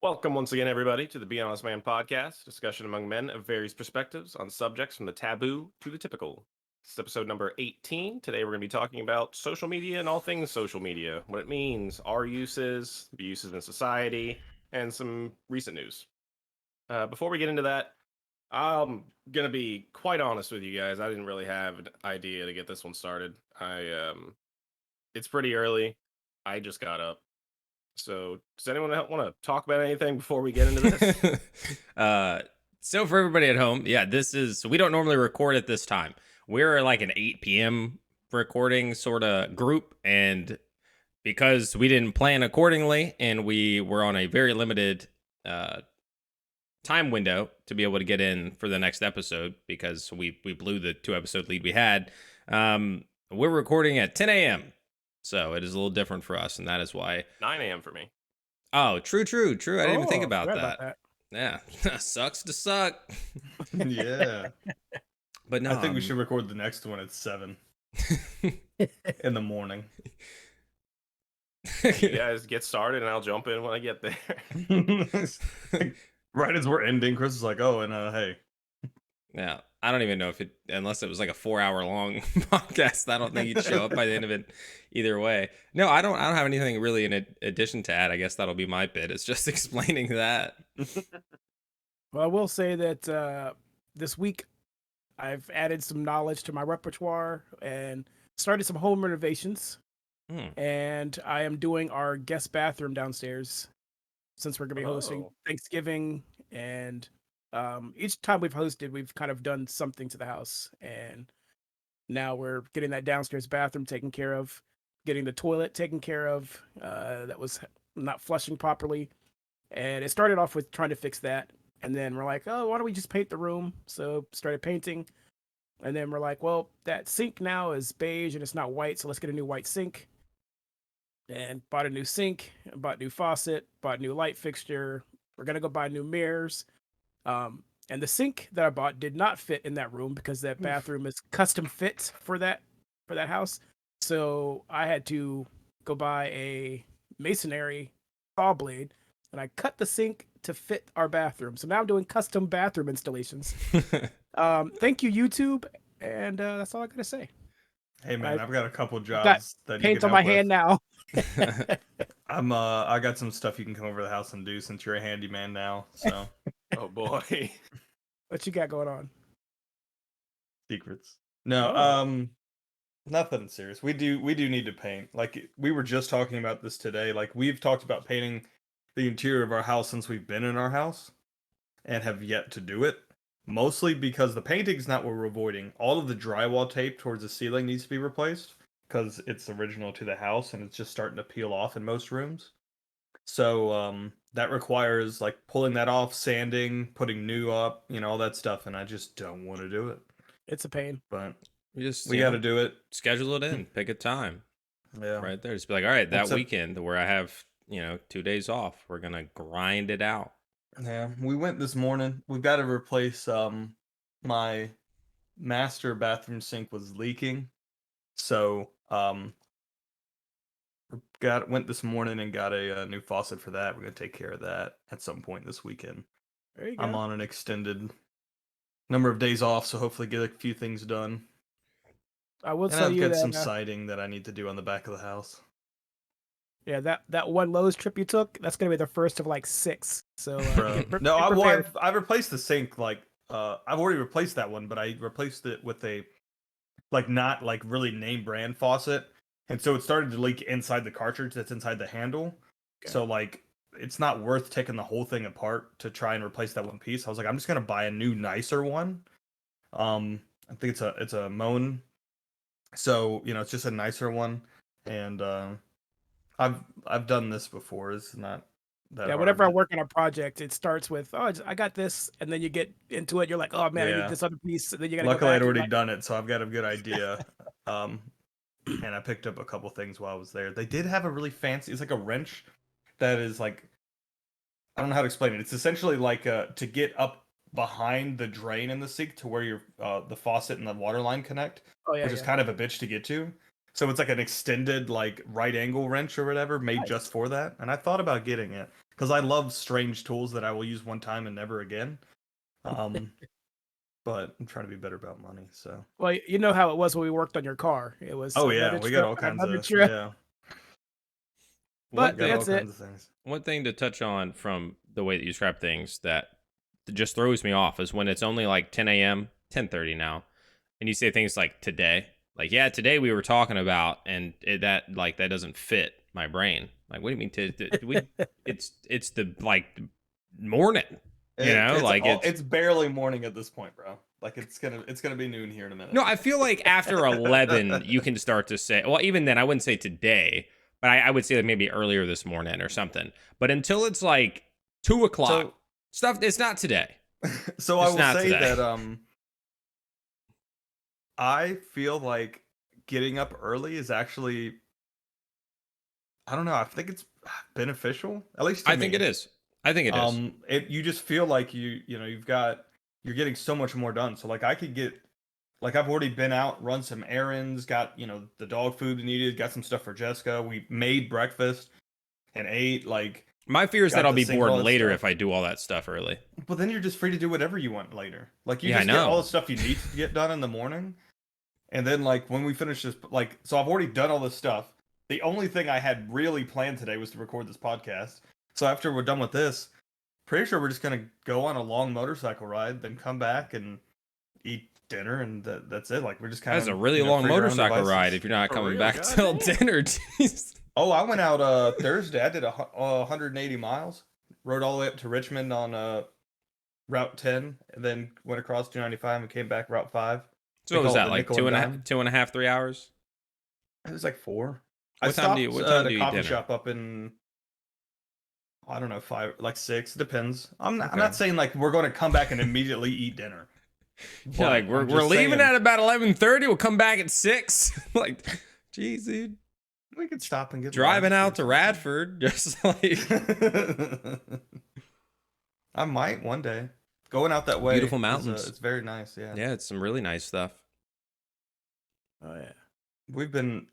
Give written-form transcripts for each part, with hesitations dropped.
Welcome once again, everybody, to the Be Honest Man podcast, discussion among men of various perspectives on subjects from the taboo to the typical. This is episode number 18. Today, we're going to be talking about social media and all things social media, what it means, our uses, the uses in society, and some recent news. Before we get into that, I'm going to be quite honest with you guys. I didn't really have an idea to get this one started. It's pretty early. I just got up. So, does anyone want to talk about anything before we get into this? So for everybody at home, yeah, we don't normally record at this time. We're like an 8 p.m. recording sort of group, and because we didn't plan accordingly and we were on a very limited time window to be able to get in for the next episode because we blew the 2-episode lead we had, we're recording at 10 a.m. So it is a little different for us, and that is why 9 a.m. for me. Oh, true. I didn't even think about forgot that. Yeah, sucks to suck. Yeah. But no, I think we should record the next one at 7 in the morning. You guys get started, and I'll jump in when I get there. Right as we're ending, Chris is like, "Oh, and hey." Yeah, I don't even know if unless it was like a 4-hour long podcast. I don't think you'd show up by the end of it. Either way, no, I don't have anything really in addition to add. I guess that'll be my bit. It's just explaining that. Well, I will say that this week I've added some knowledge to my repertoire and started some home renovations. And I am doing our guest bathroom downstairs since we're going to be hosting Thanksgiving. And each time we've hosted, we've kind of done something to the house. And now we're getting that downstairs bathroom taken care of, getting the toilet taken care of that was not flushing properly. And it started off with trying to fix that. And then we're like, oh, why don't we just paint the room? So started painting. And then we're like, well, that sink now is beige and it's not white. So let's get a new white sink. And bought a new sink, bought new faucet, bought new light fixture. We're going to go buy new mirrors. And the sink that I bought did not fit in that room because that bathroom is custom fit for that house. So I had to go buy a masonry saw blade and I cut the sink to fit our bathroom. So now I'm doing custom bathroom installations. Thank you, YouTube. And that's all I got to say. Hey man, I've got a couple jobs that you paint can on my help with. hand now. I got some stuff you can come over the house and do since you're a handyman now. So Oh boy. What you got going on? secrets. No, nothing serious. We do need to paint. Like we were just talking about this today. Like we've talked about painting the interior of our house since we've been in our house and have yet to do it. Mostly because the painting's not what we're avoiding. All of the drywall tape towards the ceiling needs to be replaced because it's original to the house and it's just starting to peel off in most rooms. So that requires like pulling that off, sanding, putting new up, all that stuff, and I just don't want to do it. It's a pain. But we got to do it. Schedule it in. Pick a time. Yeah. Right there. Just be like, all right, that weekend where I have 2 days off, we're gonna grind it out. Yeah, we went this morning. We've got to replace my master bathroom sink was leaking. So went this morning and got a new faucet for that. We're going to take care of that at some point this weekend. There you go. I'm on an extended number of days off, so hopefully get a few things done. I will And tell I've you got that some siding that I need to do on the back of the house. Yeah, that one Lowe's trip you took, that's gonna be the first of like 6. So no, I've replaced the sink. Like I've already replaced that one, but I replaced it with a not really name brand faucet, and so it started to leak inside the cartridge that's inside the handle. Okay. So it's not worth taking the whole thing apart to try and replace that one piece. I was like, I'm just gonna buy a new, nicer one. I think it's a Moan, so it's just a nicer one, and I've done this before. It's not that hard. Whenever I work on a project, it starts with, oh, I got this, and then you get into it, you're like, oh man, I need this other piece, and then you gotta Luckily, go back I'd already done it, so I've got a good idea. And I picked up a couple things while I was there. They did have a really fancy, it's like a wrench that is like, I don't know how to explain it. It's essentially like to get up behind the drain in the sink to where your the faucet and the water line connect, which is kind of a bitch to get to. So it's like an extended like right angle wrench or whatever made Nice. just for that. And I thought about getting it because I love strange tools that I will use one time and never again. But I'm trying to be better about money. So. Well, you know how it was when we worked on your car. It was Oh yeah, another we got trip all and kinds another of trip. yeah. One But We got all that's it. kinds of things. One thing to touch on from the way that you describe things that just throws me off is when it's only like 10 a.m., 10:30 now, and you say things like today. Like, yeah, today we were talking about, and that doesn't fit my brain. Like, what do you mean? It's the like morning, It's barely morning at this point, bro. Like it's gonna be noon here in a minute. No, I feel like after 11 you can start to say, well, even then I wouldn't say today, but I would say like maybe earlier this morning or something. But until it's like 2 o'clock, stuff, it's not today. So I It's will not say today. that I feel like getting up early is actually, I don't know, I think it's beneficial, at least to I think me. it is. I think it is. You just feel like you're getting so much more done. So like I could get, like I've already been out, run some errands, got, the dog food needed, got some stuff for Jessica. We made breakfast and ate, like My fear is that got I'll the be sink, bored all that later stuff. if I do all that stuff early. But then you're just free to do whatever you want later. Like you Yeah, I just get all know. the stuff you need to get done in the morning. And then like when we finish this, like, so I've already done all this stuff. The only thing I had really planned today was to record this podcast. So after we're done with this, pretty sure we're just gonna go on a long motorcycle ride, then come back and eat dinner, and that's it. Like we're just kind That's of a really long free to our own motorcycle ride devices. if you're not For coming real, back till goddamn. dinner. Jeez. Oh, I went out Thursday. I did 180 miles. Rode all the way up to Richmond on Route 10, and then went across 295 and came back Route 5. So They what was call it that, the like nickel and dime. 2.5, 3 hours? It was like 4. I What time do stopped at a you eat coffee dinner? shop up in, I don't know, 5, like 6. Depends. I'm Okay. not saying like we're going to come back and immediately eat dinner. You're like, we're leaving at about 11:30. We'll come back at 6. Like, geez, dude. We could stop and get Driving lunch or out to something. Radford, just like I might one day. Going out that way, beautiful mountains. it's very nice. Yeah. Yeah, it's some really nice stuff. Oh yeah.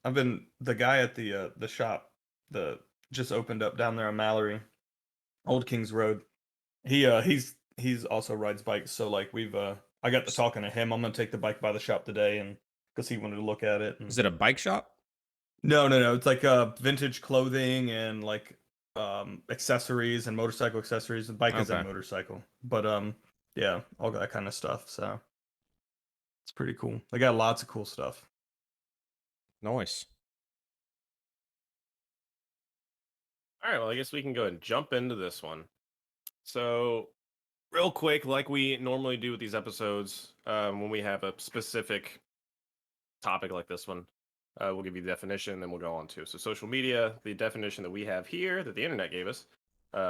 I've been the guy at the shop the just opened up down there on Mallory, Old Kings Road. He's also rides bikes, so like I got to talking to him. I'm gonna take the bike by the shop today, and because he wanted to look at it. And... Is it a bike shop? No. It's like vintage clothing and like accessories and motorcycle accessories. The bike is a Okay. motorcycle, but yeah, all that kind of stuff. So it's pretty cool. They got lots of cool stuff. Nice. All right, well, I guess we can go ahead and jump into this one. So, real quick, like we normally do with these episodes, when we have a specific topic like this one, we'll give you the definition, then we'll go on to. So, social media, the definition that we have here that the internet gave us,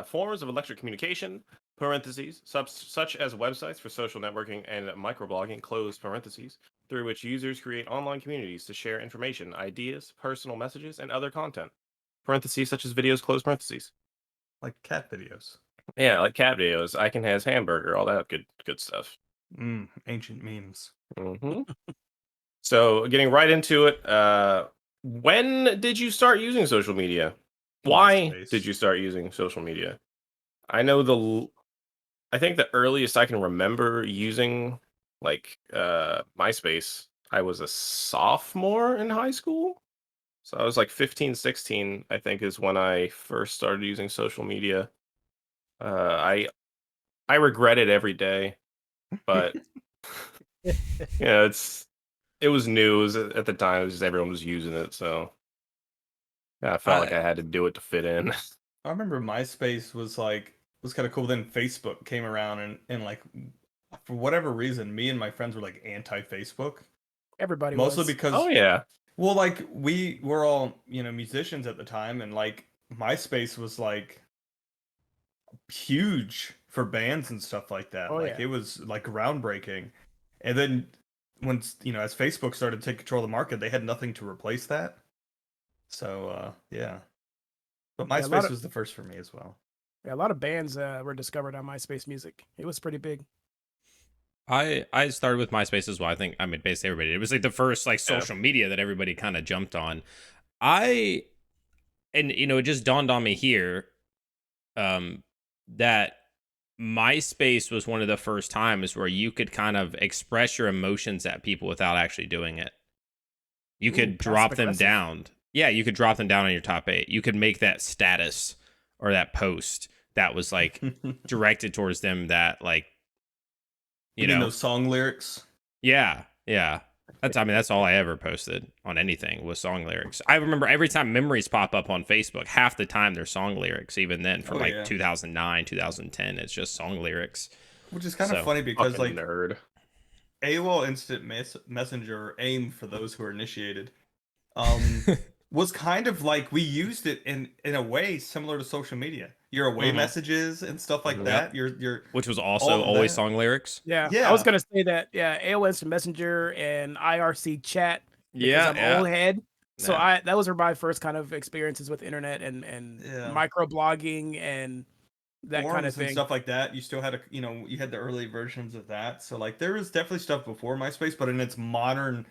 forms of electric communication, parentheses, such as websites for social networking and microblogging, close parentheses, through which users create online communities to share information, ideas, personal messages, and other content. Parentheses such as videos, close parentheses. Like cat videos. Yeah, like cat videos. I can has hamburger, all that good stuff. Ancient memes. Mm-hmm. So getting right into it, when did you start using social media? Why MySpace. did you start using social media? I know I think the earliest I can remember using like MySpace, I was a sophomore in high school. So I was like 15, 16, I think is when I first started using social media. I regret it every day, but yeah, it was new. It was, at the time, it was just everyone was using it, so yeah, I felt like I had to do it to fit in. I remember MySpace was kind of cool. Then Facebook came around, and like for whatever reason, me and my friends were like anti-Facebook. Everybody Mostly was. because Oh yeah, well, like we were all musicians at the time, and like MySpace was like huge for bands and stuff like that. Oh, Like yeah. it was like groundbreaking. And then when as Facebook started to take control of the market, they had nothing to replace that. So yeah. But Yeah, MySpace was the first for me as well. Yeah, a lot of bands were discovered on MySpace Music. It was pretty big. I started with MySpace as well. I think, I mean, basically everybody. It was like the first like social media that everybody kind of jumped on. And it just dawned on me here, that MySpace was one of the first times where you could kind of express your emotions at people without actually doing it. You could drop them down. Yeah, you could drop them down on your top 8. You could make that status or that post that was like directed towards them, that like, you know, those song lyrics. Yeah. That's all I ever posted on anything was song lyrics. I remember every time memories pop up on Facebook, half the time they're song lyrics. Even then, from 2009, 2010, it's just song lyrics. Which is kind of funny because like nerd. AOL Instant Messenger, AIM for those who are initiated, was kind of like we used it in a way similar to social media. Your away messages and stuff like that. Your which was also always song lyrics. Yeah. I was gonna say that. Yeah, AOL Instant Messenger and IRC chat. Because I'm old head. So those were my first kind of experiences with internet and micro blogging and that forums kind of thing and stuff like that. You still had you had the early versions of that. So like there was definitely stuff before MySpace, but in its modern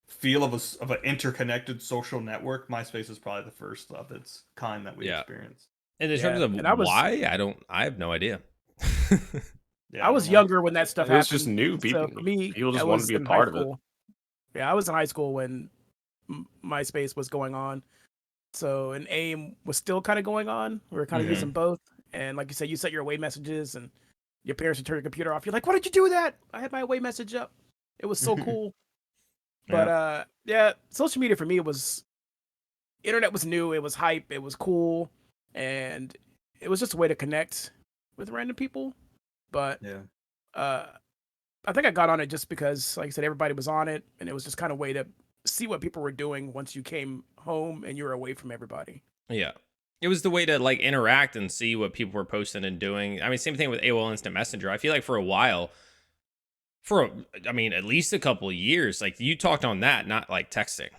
feel of an interconnected social network, MySpace is probably the first of its kind that we experienced. And in terms of why, I have no idea. I was younger when that stuff happened. It was just new. People just wanted to be a part of it. Yeah, I was in high school when MySpace was going on. So, and AIM was still kind of going on. We were kind of using both. And like you said, you set your away messages and your parents would turn your computer off. You're like, why did you do that? I had my away message up. It was so cool. But social media for me internet was new. It was hype. It was cool. And it was just a way to connect with random people. But I think I got on it just because, like I said, everybody was on it, and it was just kind of a way to see what people were doing once you came home and you were away from everybody. Yeah. It was the way to like interact and see what people were posting and doing. I mean, same thing with AOL Instant Messenger. I feel like for a while, at least a couple of years, like you talked on that, not like texting.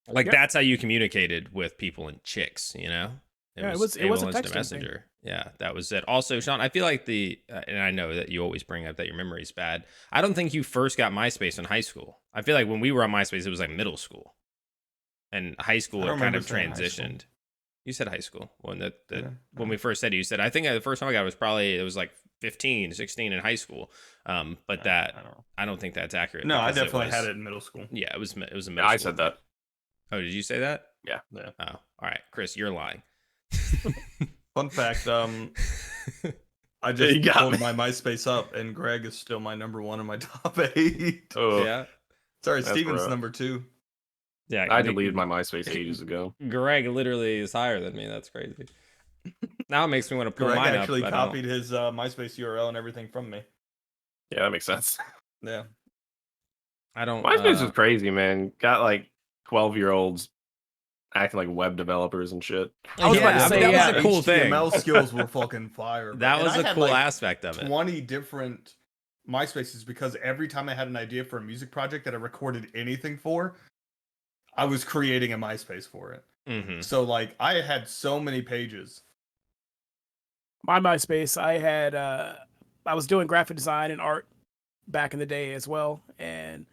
Like that's how you communicated with people and chicks, you know? It was a texting Messenger. Thing. Yeah, that was it. Also, Sean, I feel like and I know that you always bring up that your memory's bad. I don't think you first got MySpace in high school. I feel like when we were on MySpace, it was like middle school. And high school, it kind of transitioned. You said high school. When we first said it, you said, I think the first time I got it was like 15, 16 in high school. But I don't think that's accurate. No, I definitely had it in middle school. Yeah, it was a middle school. I said that. Oh, did you say that? Yeah. Oh, all right. Chris, you're lying. Fun fact, I just pulled my MySpace up, and Greg is still my number 1 in my top 8. Oh, yeah. Sorry, Steven's number 2. Yeah, I deleted my MySpace ages ago. Greg literally is higher than me. That's crazy. Now it makes me want to pull Greg mine actually up. copied his MySpace URL and everything from me. Yeah, that makes sense. Yeah. MySpace was crazy, man. Got like 12-year-olds acting like web developers and shit. I was about to say, that was a cool thing. HTML skills were fucking fire. That was a cool aspect of it. 20 different MySpaces because every time I had an idea for a music project that I recorded anything for, I was creating a MySpace for it. Mm-hmm. So like I had so many pages. My MySpace, I was doing graphic design and art back in the day as well, and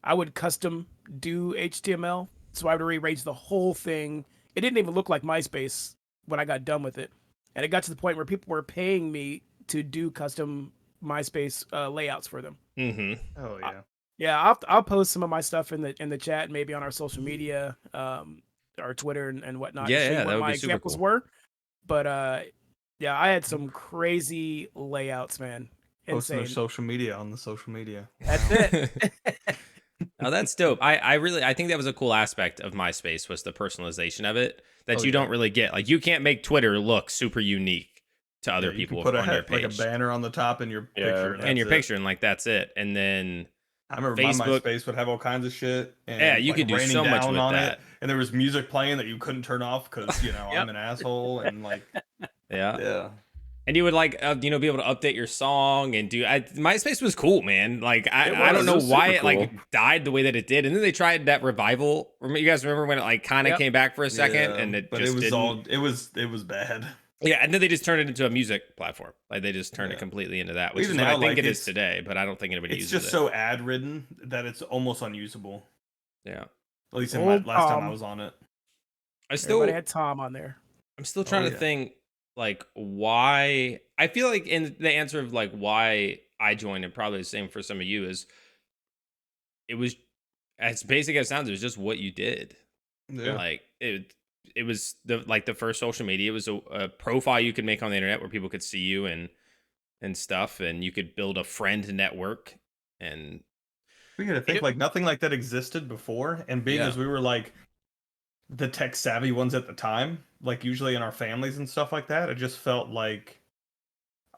I would custom do HTML. So I would rearrange the whole thing. It didn't even look like MySpace when I got done with it. And it got to the point where people were paying me to do custom MySpace layouts for them. Mm-hmm. Oh yeah. Yeah, I'll post some of my stuff in the chat, maybe on our social media, our Twitter and whatnot. Yeah, what that would my be super examples cool. were. But yeah, I had some crazy layouts, man. Posting Insane. their social media on the social media. That's it. Oh, that's dope. I think that was a cool aspect of MySpace was the personalization of it that you don't really get. Like you can't make Twitter look super unique to other people. You can put on your page. like a banner on the top in your picture. And your picture, and like that's it. And then I remember Facebook, my MySpace would have all kinds of shit. And yeah, you could do so much with that. It, and there was music playing that you couldn't turn off because I'm an asshole and like yeah. And you would like be able to update your song and do. MySpace was cool, man. Like I don't know why it like died the way that it did. And then they tried that revival. You guys remember when it like kind of came back for a second and it but just it was didn't. it was bad. Yeah, and then they just turned it into a music platform. Like they just turned it completely into that, which Even is what now, I think like, it is today. But I don't think anybody it's uses just it. so ad ridden that it's almost unusable. Yeah, At least in my Old last time I Tom. was on it. Everybody had Tom on there. I'm still trying to yeah. think like why. I feel like in the answer of like why I joined, and probably the same for some of you, is it was as basic as it sounds. It was just what you did. Yeah. Like it was the first social media. It was a profile you could make on the internet where people could see you and stuff, and you could build a friend network. And We gotta think like nothing like that existed before, and being as we were like the tech savvy ones at the time, like usually in our families and stuff like that, it just felt like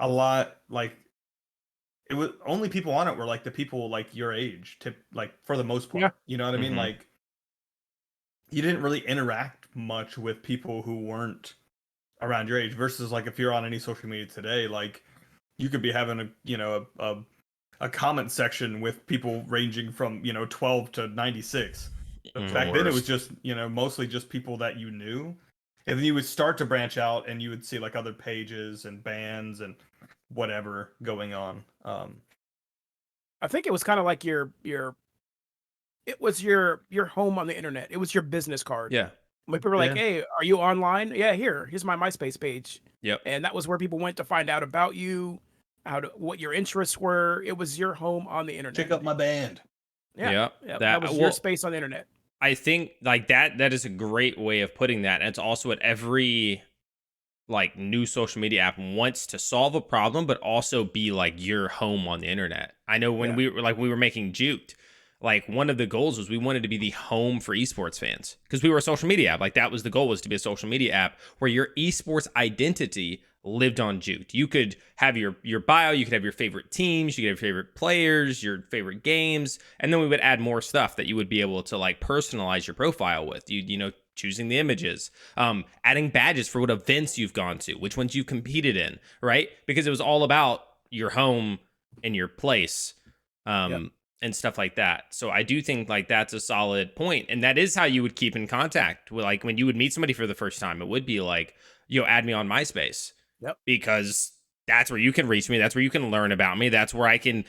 a lot like it was only people on it were like the people like your age, like for the most part. Yeah. You know what I mean? Mhm. Like you didn't really interact much with people who weren't around your age versus like if you're on any social media today, like you could be having a comment section with people ranging from 12 to 96. That's Back the then it was worst. just mostly just people that you knew, and then you would start to branch out and you would see like other pages and bands and whatever going on. I think it was kind of like it was your home on the internet. It was your business card. Yeah. When people were like, Yeah. "Hey, are you online?" Yeah, here's my MySpace page. Yep. And that was where people went to find out about you, what your interests were. It was your home on the internet. Check out my band. Yeah, that was your space on the internet. I think like that is a great way of putting that. And it's also what every like new social media app wants to solve a problem, but also be like your home on the internet. I know when we were making Juked, like one of the goals was we wanted to be the home for esports fans because we were a social media app. Like that was the goal, was to be a social media app where your esports identity lived on Juked. You could have your bio, you could have your favorite teams, you could have your favorite players, your favorite games, and then we would add more stuff that you would be able to like personalize your profile with. You know, choosing the images, adding badges for what events you've gone to, which ones you've competed in, right? Because it was all about your home and your place, and stuff like that. So I do think like that's a solid point, and that is how you would keep in contact with, like when you would meet somebody for the first time, it would be like, add me on MySpace. Yep. Because that's where you can reach me. That's where you can learn about me. That's where I can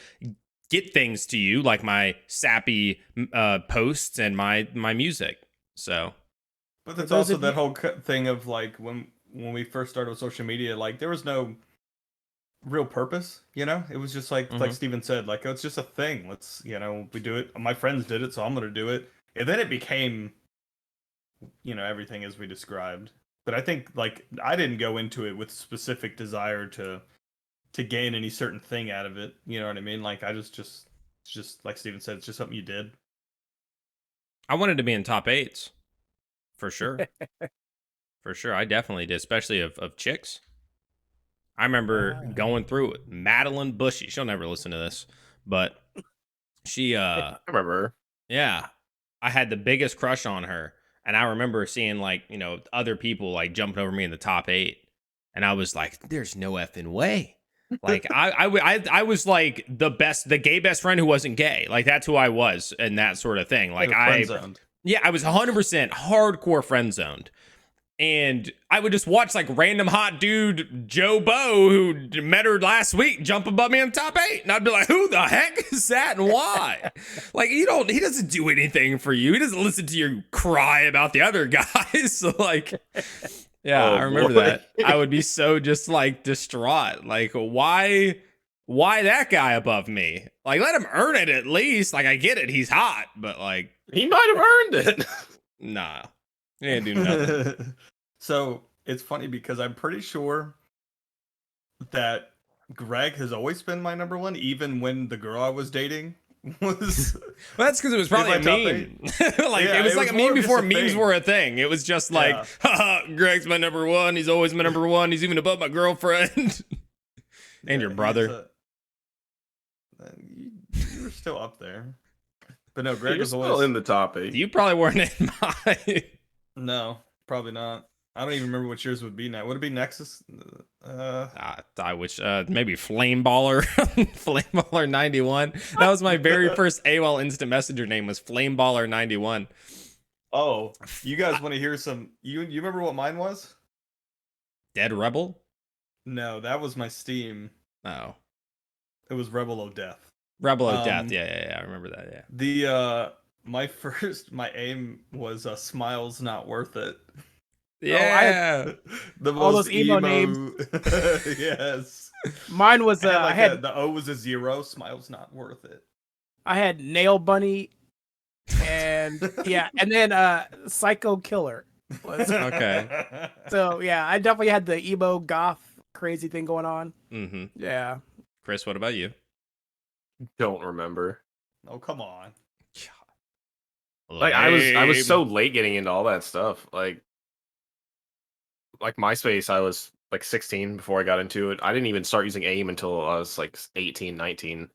get things to you, like my sappy posts and my music. So, but that's also that whole thing of like when we first started with social media, like there was no real purpose. It was just like Steven said, like, oh, it's just a thing. Let's we do it. My friends did it, so I'm gonna do it. And then it became everything as we described. But I think like I didn't go into it with specific desire to gain any certain thing out of it. You know what I mean? Like I just like Steven said, it's just something you did. I wanted to be in top 8s for sure. For sure, I definitely did, especially of chicks. I remember going through it. Madeline Bushy. She'll never listen to this, but she I remember. Yeah. I had the biggest crush on her. And I remember seeing like, other people like jumping over me in the top 8. And I was like, there's no effing way. Like I was like the gay best friend who wasn't gay. Like that's who I was and that sort of thing. Like I was 100% hardcore friend zoned. And I would just watch like random hot dude Joe Bo, who met her last week, jump above me in the top 8. And I'd be like, who the heck is that and why? Like, he doesn't do anything for you. He doesn't listen to you cry about the other guys. So like, I remember that. I would be so just like distraught. Like, why that guy above me? Like, let him earn it at least. Like, I get it. He's hot, but like, he might have earned it. Nah. He didn't do nothing. So it's funny because I'm pretty sure that Greg has always been my number one, even when the girl I was dating was. Well, that's because it was probably a meme. It was like a meme before memes were a thing. It was just like, haha, Greg's my number one. He's always my number one. He's even above my girlfriend and your brother. You were still up there, but no, Greg was still always in the top 8. You probably weren't in mine. No, probably not. I don't even remember what yours would be now. Would it be Nexus? I wish maybe Flame Baller, Flame Baller 91. That was my very first AOL Instant Messenger name, was Flame Baller 91. Oh, you guys want to hear some? You remember what mine was? Dead Rebel? No, that was my Steam. Oh. It was Rebel of Death. Rebel of Death. Yeah. I remember that. Yeah. The my aim was Smiles Not Worth It. Yeah. The all most those emo names. Yes. Mine was I had the O was a 0. Smiles Not Worth It. I had Nail Bunny, and yeah, and then Psycho Killer was Okay. So yeah, I definitely had the emo goth crazy thing going on. Mm-hmm. Yeah. Chris, what about you? Don't remember. Oh, come on. Like I was so late getting into all that stuff. Like MySpace, I was like 16 before I got into it. I didn't even start using AIM until I was like 18, 19.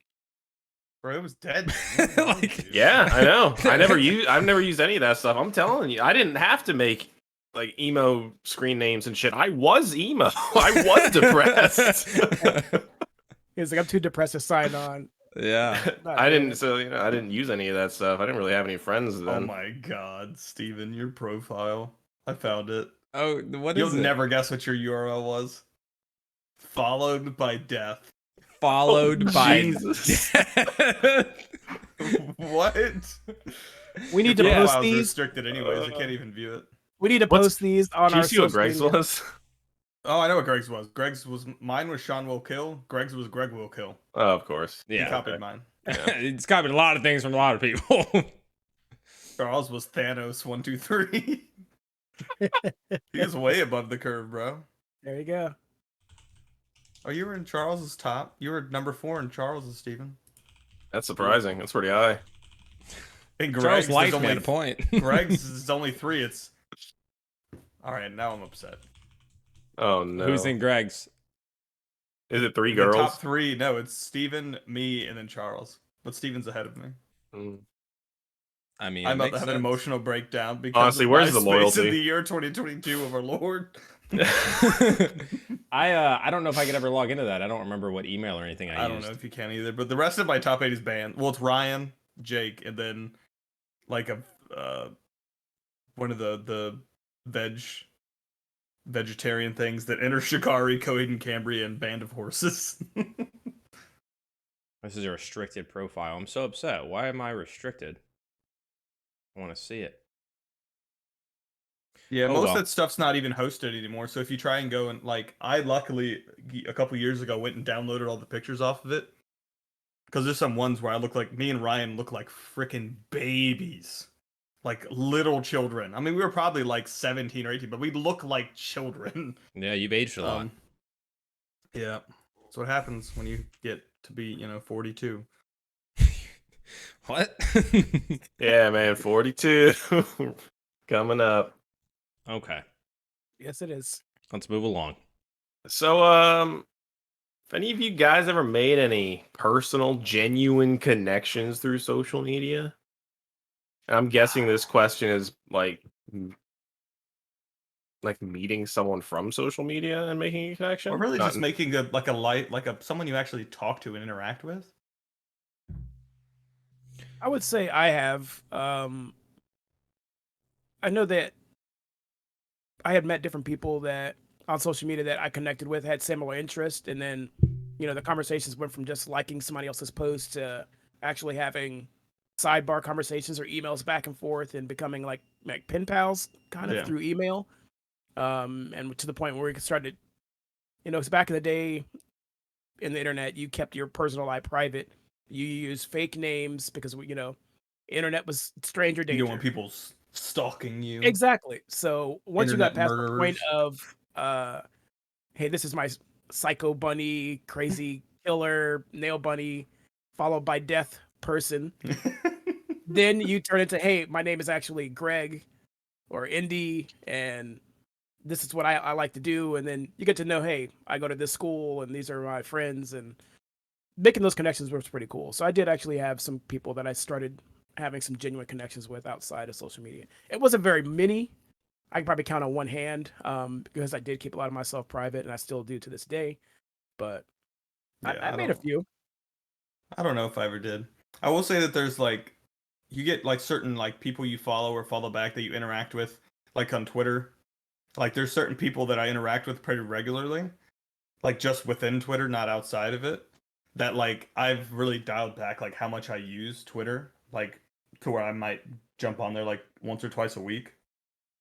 Bro, it was dead. Man. What wrong with you? Yeah, I know. I've never used any of that stuff. I'm telling you, I didn't have to make like emo screen names and shit. I was emo. I was depressed. He's like, I'm too depressed to sign on. Yeah. I didn't. So I didn't use any of that stuff. I didn't really have any friends then. Oh my god, Steven, your profile. I found it. Oh, what is You'll it? never guess what your URL was. Followed by death. Followed by Jesus. What? We need to Your post profile's these. restricted anyways. I can't even view it. We need to post these on Did you our see what social Greg's media. was? Oh, I know what Greg's was. Mine was Sean will kill. Greg's was Greg will kill. Oh, of course. He Yeah. copied mine. It's copied a lot of things from a lot of people. Charles was Thanos 123. He was way above the curve, bro. There you go. Oh, you were in Charles's top. You were number 4 in Charles's, Steven. That's surprising. That's pretty high. And Charles Greg's liked there's me only at a point. Greg's is only 3. It's all right. Now I'm upset. Oh no. Who's in Greg's? Is it 3 The girls? top 3. No, it's Steven, me, and then Charles. But Steven's ahead of me. Mm. I mean, I'm it about to makes have an sense. emotional breakdown because Honestly, of where's my the space loyalty? in the year 2022 of our Lord. I don't know if I could ever log into that. I don't remember what email or anything I I don't used. know if you can either, but the rest of my top 8 is banned. Well, it's Ryan, Jake, and then like a one of the vegetarian things that enter Shikari, Coheed and Cambria, and Band of Horses. This is a restricted profile. I'm so upset. Why am I restricted? I want to see it. Yeah, Oh, most well. of that stuff's not even hosted anymore. So if you try and go and like, I luckily a couple years ago went and downloaded all the pictures off of it because there's some ones where I look like me and Ryan look like freaking babies, like little children. I mean, we were probably like 17 or 18, but we look like children. Yeah, you've aged a lot. Yeah, that's what happens when you get to be 42. What? Yeah, man, 42 coming up. Okay, Yes, it is. let's move along. So, if any of you guys ever made any personal, genuine connections through social media? I'm guessing this question is like meeting someone from social media and making a connection, Or really Not just making someone you actually talk to and interact with. I would say I have. I know that I had met different people that on social media that I connected with had similar interests, and then the conversations went from just liking somebody else's post to actually having sidebar conversations or emails back and forth and becoming like pen pals kind of Yeah. through email. And to the point where we started, it's back in the day in the internet, you kept your personal life private. You use fake names because internet was stranger danger. You don't want people stalking you. Exactly. So once you got Internet past the point murderers. of, hey, this is my psycho bunny, crazy killer, nail bunny, followed by death person, then you turn into, hey, my name is actually Greg or Indy, and this is what I like to do. And then you get to know, hey, I go to this school, and these are my friends, and making those connections was pretty cool. So I did actually have some people that I started having some genuine connections with outside of social media. It wasn't very many. I can probably count on one hand, because I did keep a lot of myself private, and I still do to this day. But Yeah, I made a few. I don't know if I ever did. I will say that there's like, you get like certain like people you follow or follow back that you interact with, like on Twitter. Like there's certain people that I interact with pretty regularly, like just within Twitter, not outside of it, that like I've really dialed back like how much I use Twitter, like to where I might jump on there like once or twice a week.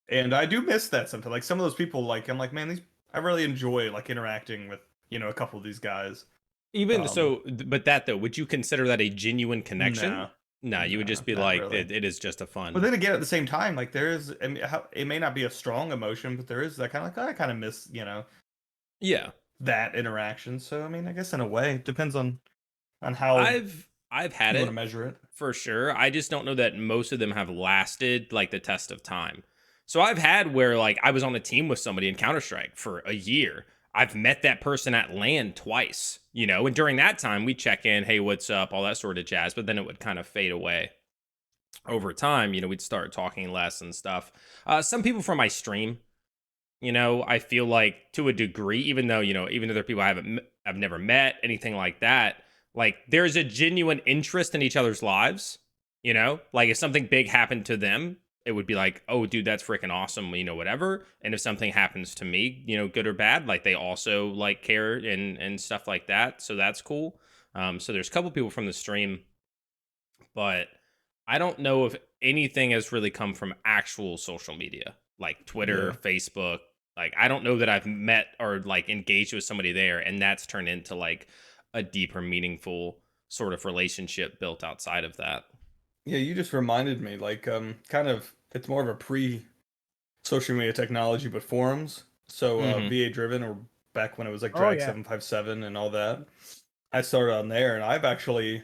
And I do miss that sometimes. Like some of those people, like I'm like, man, these I really enjoy like interacting with, a couple of these guys. Even Um, so, but that though, would you consider that a genuine connection? nah, No, you would nah, just be not like, really. it is just a But fun. then again, at the same time, like there is, I mean, it may not be a strong emotion, but there is that kind of like I kind of miss, Yeah, that interaction. So I mean, I guess in a way, it depends on how I've had you want it to measure it. for sure. I just don't know that most of them have lasted like the test of time. So I've had where like I was on a team with somebody in Counter Strike for a year. I've met that person at LAN twice, and during that time we check in, hey, what's up, all that sort of jazz. But then it would kind of fade away over time. We'd start talking less and stuff. Some people from my stream, I feel like to a degree, even though there are people I've never met, anything like that, like there's a genuine interest in each other's lives. Like if something big happened to them, it would be like, oh, dude, that's freaking awesome, whatever. And if something happens to me, good or bad, like they also like care and stuff like that. So that's cool. So there's a couple people from the stream, but I don't know if anything has really come from actual social media like Twitter, Yeah. Facebook. Like, I don't know that I've met or like engaged with somebody there, and that's turned into like a deeper, meaningful sort of relationship built outside of that. Yeah, you just reminded me, like, kind of, it's more of a pre-social media technology, but forums. So, Mm-hmm. VA driven, or back when it was like Oh Drag yeah. 757 and all that. I started on there, and I've actually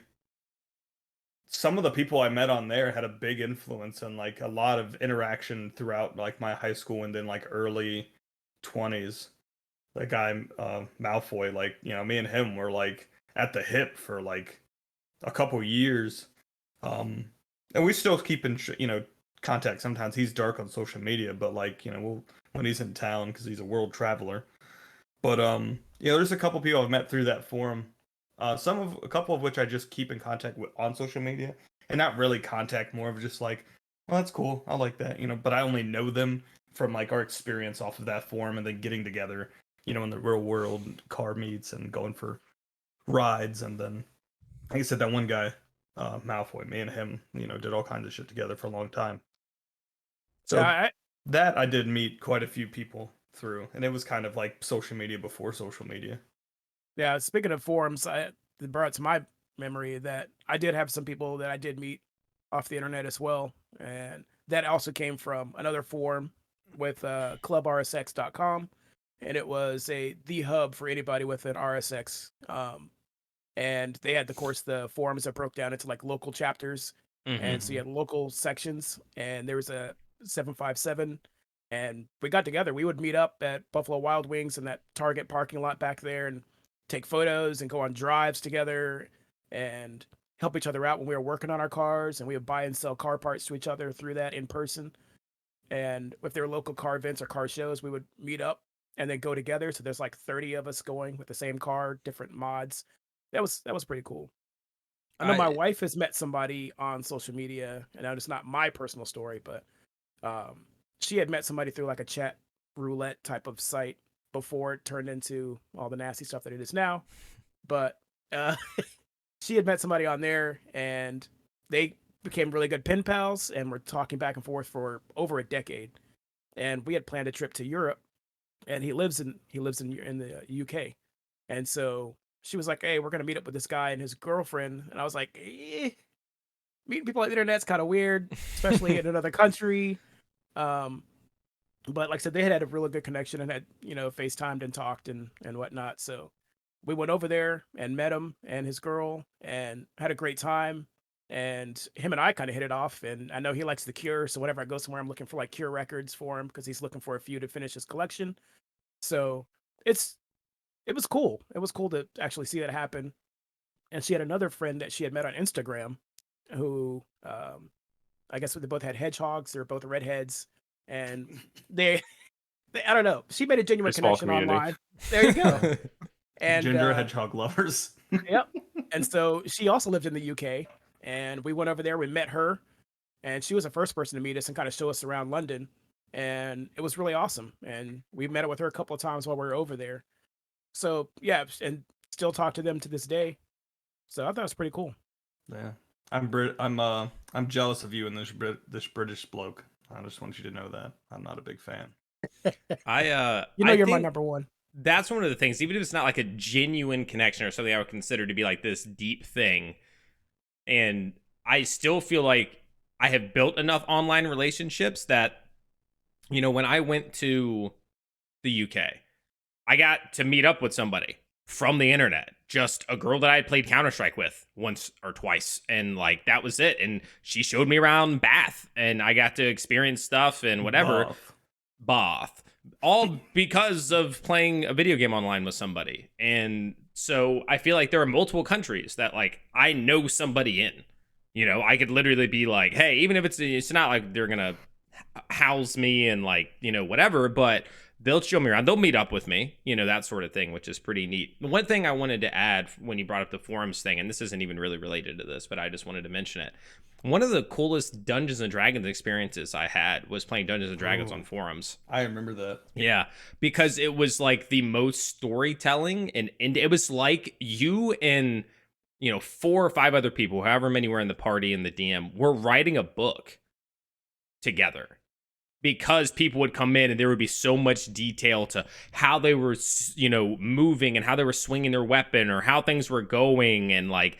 some of the people I met on there had a big influence and like a lot of interaction throughout like my high school and then like early 20s. That guy Malfoy, like me and him were like at the hip for like a couple years, and we still keep in contact. Sometimes he's dark on social media, but like when he's in town because he's a world traveler. But there's a couple people I've met through that forum. A couple of which I just keep in contact with on social media, and not really contact, more of just like, well, that's cool, I like that, But I only know them from like our experience off of that forum, and then getting together, in the real world, car meets and going for rides, and then, like I said, that one guy, Malfoy, me and him, did all kinds of shit together for a long time. Yeah, So that I did meet quite a few people through, and it was kind of like social media before social media. yeah. Speaking of forums, it brought to my memory that I did have some people that I did meet off the internet as well, and that also came from another forum with clubrsx.com, and it was the hub for anybody with an RSX. And they had, of course, the forums that broke down into like local chapters, and so you Mm-hmm. had local sections, and there was a 757, and we got together. We would meet up at Buffalo Wild Wings in that Target parking lot back there and take photos and go on drives together and help each other out when we were working on our cars, and we would buy and sell car parts to each other through that in person. And if there were local car events or car shows, we would meet up and then go together. So there's like 30 of us going with the same car, different mods. That was pretty cool. I know my I wife has met somebody on social media, and now it's not my personal story, but um, she had met somebody through like a chat roulette type of site before it turned into all the nasty stuff that it is now. But uh, she had met somebody on there, and they became really good pen pals, and were talking back and forth for over a decade. And we had planned a trip to Europe, and he lives in the UK, and so she was like, "Hey, we're gonna meet up with this guy and his girlfriend," and I was like, "Meeting people on the internet's kind of weird, especially in another country." Um, but like I said, they had a really good connection and had FaceTimed and talked and whatnot. So we went over there and met him and his girl and had a great time. And him and I kind of hit it off. And I know he likes The Cure, so whenever I go somewhere, I'm looking for like Cure records for him because he's looking for a few to finish his collection. So it's it was cool. It was cool to actually see that happen. And she had another friend that she had met on Instagram who I guess they both had hedgehogs. They were both redheads, and they, I don't know. She made a genuine Very small connection community. online. There you go. And Ginger hedgehog lovers. yep. And so she also lived in the UK, and we went over there. We met her, and she was the first person to meet us and kind of show us around London. and it was really awesome. And we met up with her a couple of times while we were over there. So yeah, and still talk to them to this day. So I thought it was pretty cool. Yeah, I'm jealous of you and this British bloke. I just want you to know that I'm not a big fan. I You're my think number one. that's one of the things, even if it's not like a genuine connection or something I would consider to be like this deep thing. And I still feel like I have built enough online relationships that, when I went to the UK, I got to meet up with somebody from the internet, just a girl that I had played Counter-Strike with once or twice. And like, that was it. And she showed me around Bath and I got to experience stuff and whatever. Bath. All because of playing a video game online with somebody. And so I feel like there are multiple countries that like I know somebody in. I could literally be like, hey, even if it's not like they're gonna house me and like, whatever, but they'll show me around. They'll meet up with me, that sort of thing, which is pretty neat. One thing I wanted to add when you brought up the forums thing, and this isn't even really related to this, but I just wanted to mention it. One of the coolest Dungeons and Dragons experiences I had was playing Dungeons and Dragons on forums. I remember that. Yeah, because it was like the most storytelling, and it was like you and 4 or 5 other people, however many were in the party and the DM, were writing a book together. Because people would come in and there would be so much detail to how they were, moving and how they were swinging their weapon or how things were going. And like,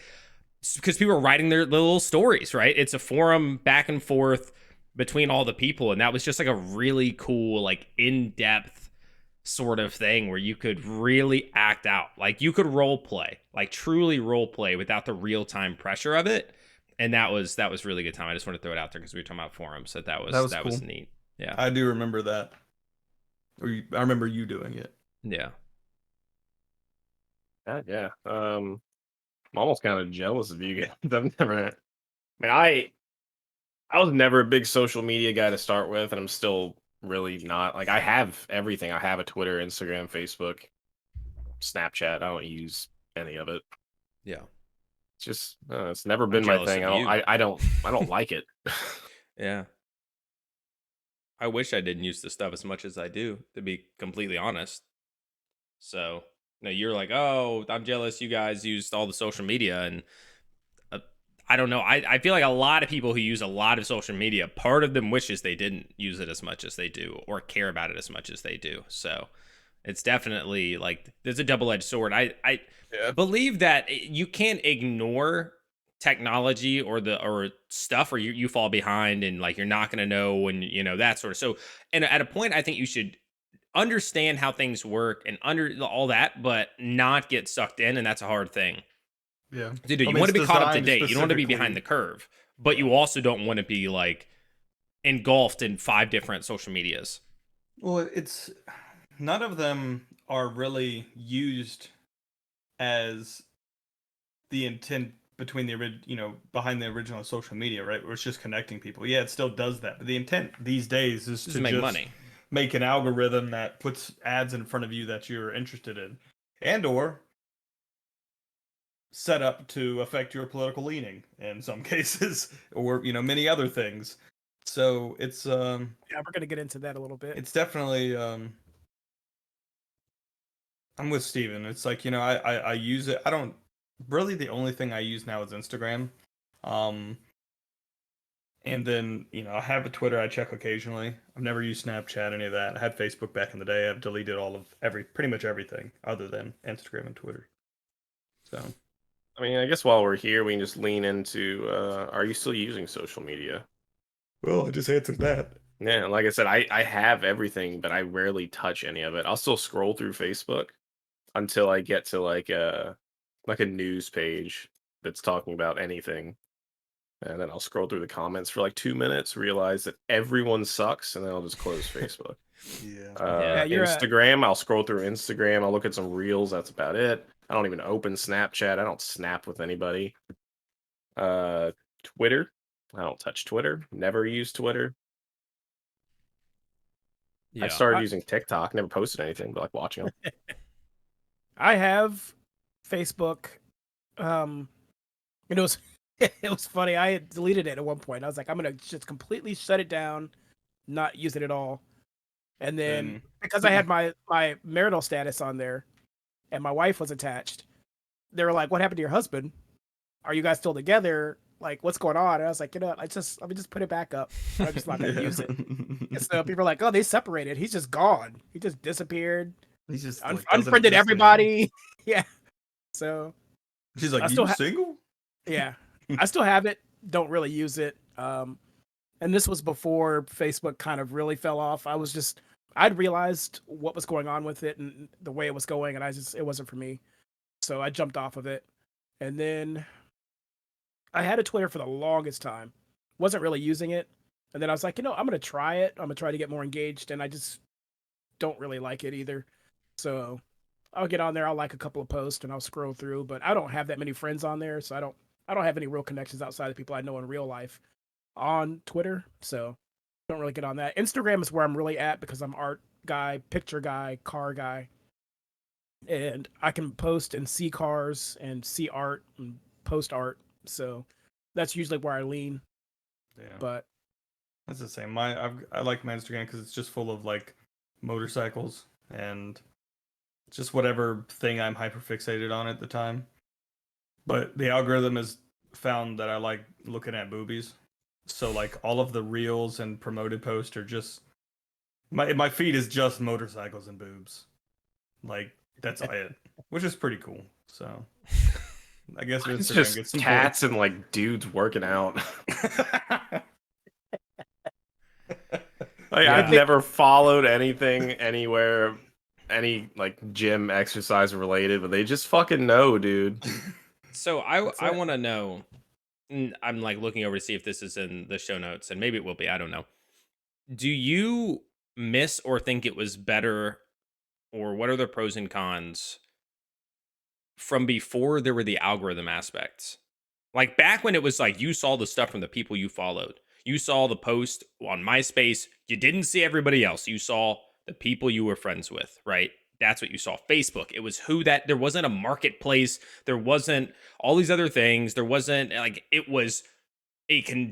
because people were writing their little stories, right? It's a forum back and forth between all the people. And that was just like a really cool, like in-depth sort of thing where you could really act out. Like you could role play, like truly role play without the real-time pressure of it. And that was really good time. I just want to throw it out there because we were talking about forums. That was cool. neat. Yeah, I do remember that. I remember you doing it. Yeah. Yeah. I'm almost kind of jealous of you guys. I've never. I mean, I was never a big social media guy to start with, and I'm still really not. Like, I have everything. I have a Twitter, Instagram, Facebook, Snapchat. I don't use any of it. Yeah. It's just it's never been my thing. I don't like it. Yeah. I wish I didn't use this stuff as much as I do, to be completely honest. So, you're like, oh, I'm jealous you guys used all the social media. And I don't know. I feel like a lot of people who use a lot of social media, part of them wishes they didn't use it as much as they do or care about it as much as they do. So it's definitely like, there's a double-edged sword. I believe that you can't ignore technology or stuff, or you fall behind and like you're not going to know when that sort of. So, and at a point I think you should understand how things work and under all that, but not get sucked in, and that's a hard thing. Yeah, you want to be caught up to date. You don't want to be behind the curve, but you also don't want to be like engulfed in 5 different social medias. Well, it's none of them are really used as the intent between behind the original social media, right? Where it's just connecting people. Yeah, it still does that, but the intent these days is to make just money, make an algorithm that puts ads in front of you that you're interested in, and or set up to affect your political leaning in some cases, or many other things. So it's yeah, we're gonna get into that a little bit. It's definitely I'm with Steven. It's like, I use it. I don't really, the only thing I use now is Instagram. And then, I have a Twitter I check occasionally. I've never used Snapchat, any of that. I had Facebook back in the day. I've deleted pretty much everything other than Instagram and Twitter. So, I mean, I guess while we're here, we can just lean into, are you still using social media? Well, I just answered that. Yeah, like I said, I have everything, but I rarely touch any of it. I'll still scroll through Facebook until I get to like a news page that's talking about anything. And then I'll scroll through the comments for like 2 minutes, realize that everyone sucks, and then I'll just close Facebook. Yeah. Instagram, I'll scroll through Instagram. I'll look at some reels. That's about it. I don't even open Snapchat. I don't snap with anybody. Twitter, I don't touch Twitter. Never use Twitter. Yeah. I started using TikTok. Never posted anything, but like watching them. I have Facebook. It was it was funny. I had deleted it at one point. I was like, I'm gonna just completely shut it down, not use it at all. And then because I had my marital status on there and my wife was attached, they were like, "What happened to your husband? Are you guys still together? Like, what's going on?" And I was like, let me just put it back up. I'm just not gonna use it. And so people are like, "Oh, they separated. He's just gone. He just disappeared. He's just Unfriended everybody." Yeah. So she's like, still "You single?" Yeah, I still have it. Don't really use it. And this was before Facebook kind of really fell off. I'd realized what was going on with it and the way it was going, and it wasn't for me. So I jumped off of it. And then I had a Twitter for the longest time. Wasn't really using it. And then I was like, I'm going to try it. I'm going to try to get more engaged. And I just don't really like it either. So I'll get on there. I'll like a couple of posts and I'll scroll through, but I don't have that many friends on there. So I don't have any real connections outside of people I know in real life on Twitter. So don't really get on that. Instagram is where I'm really at because I'm art guy, picture guy, car guy. And I can post and see cars and see art and post art. So that's usually where I lean. Yeah. But that's the same. I like my Instagram because it's just full of like motorcycles and just whatever thing I'm hyper fixated on at the time. But the algorithm has found that I like looking at boobies. So like all of the reels and promoted posts are just my feed is just motorcycles and boobs. Like that's it, which is pretty cool. So I guess It's Instagram just gets some tats and like dudes working out. Like, I've never followed anything anywhere, any like gym exercise related, but they just fucking know, dude. So I want to know. I'm like looking over to see if this is in the show notes, and maybe it will be. I don't know. Do you miss or think it was better, or what are the pros and cons from before there were the algorithm aspects? Like back when it was like you saw the stuff from the people you followed. You saw the post on MySpace. You didn't see everybody else. You saw the people you were friends with, right? That's what you saw. Facebook, it was there wasn't a marketplace. There wasn't all these other things. There wasn't like, it was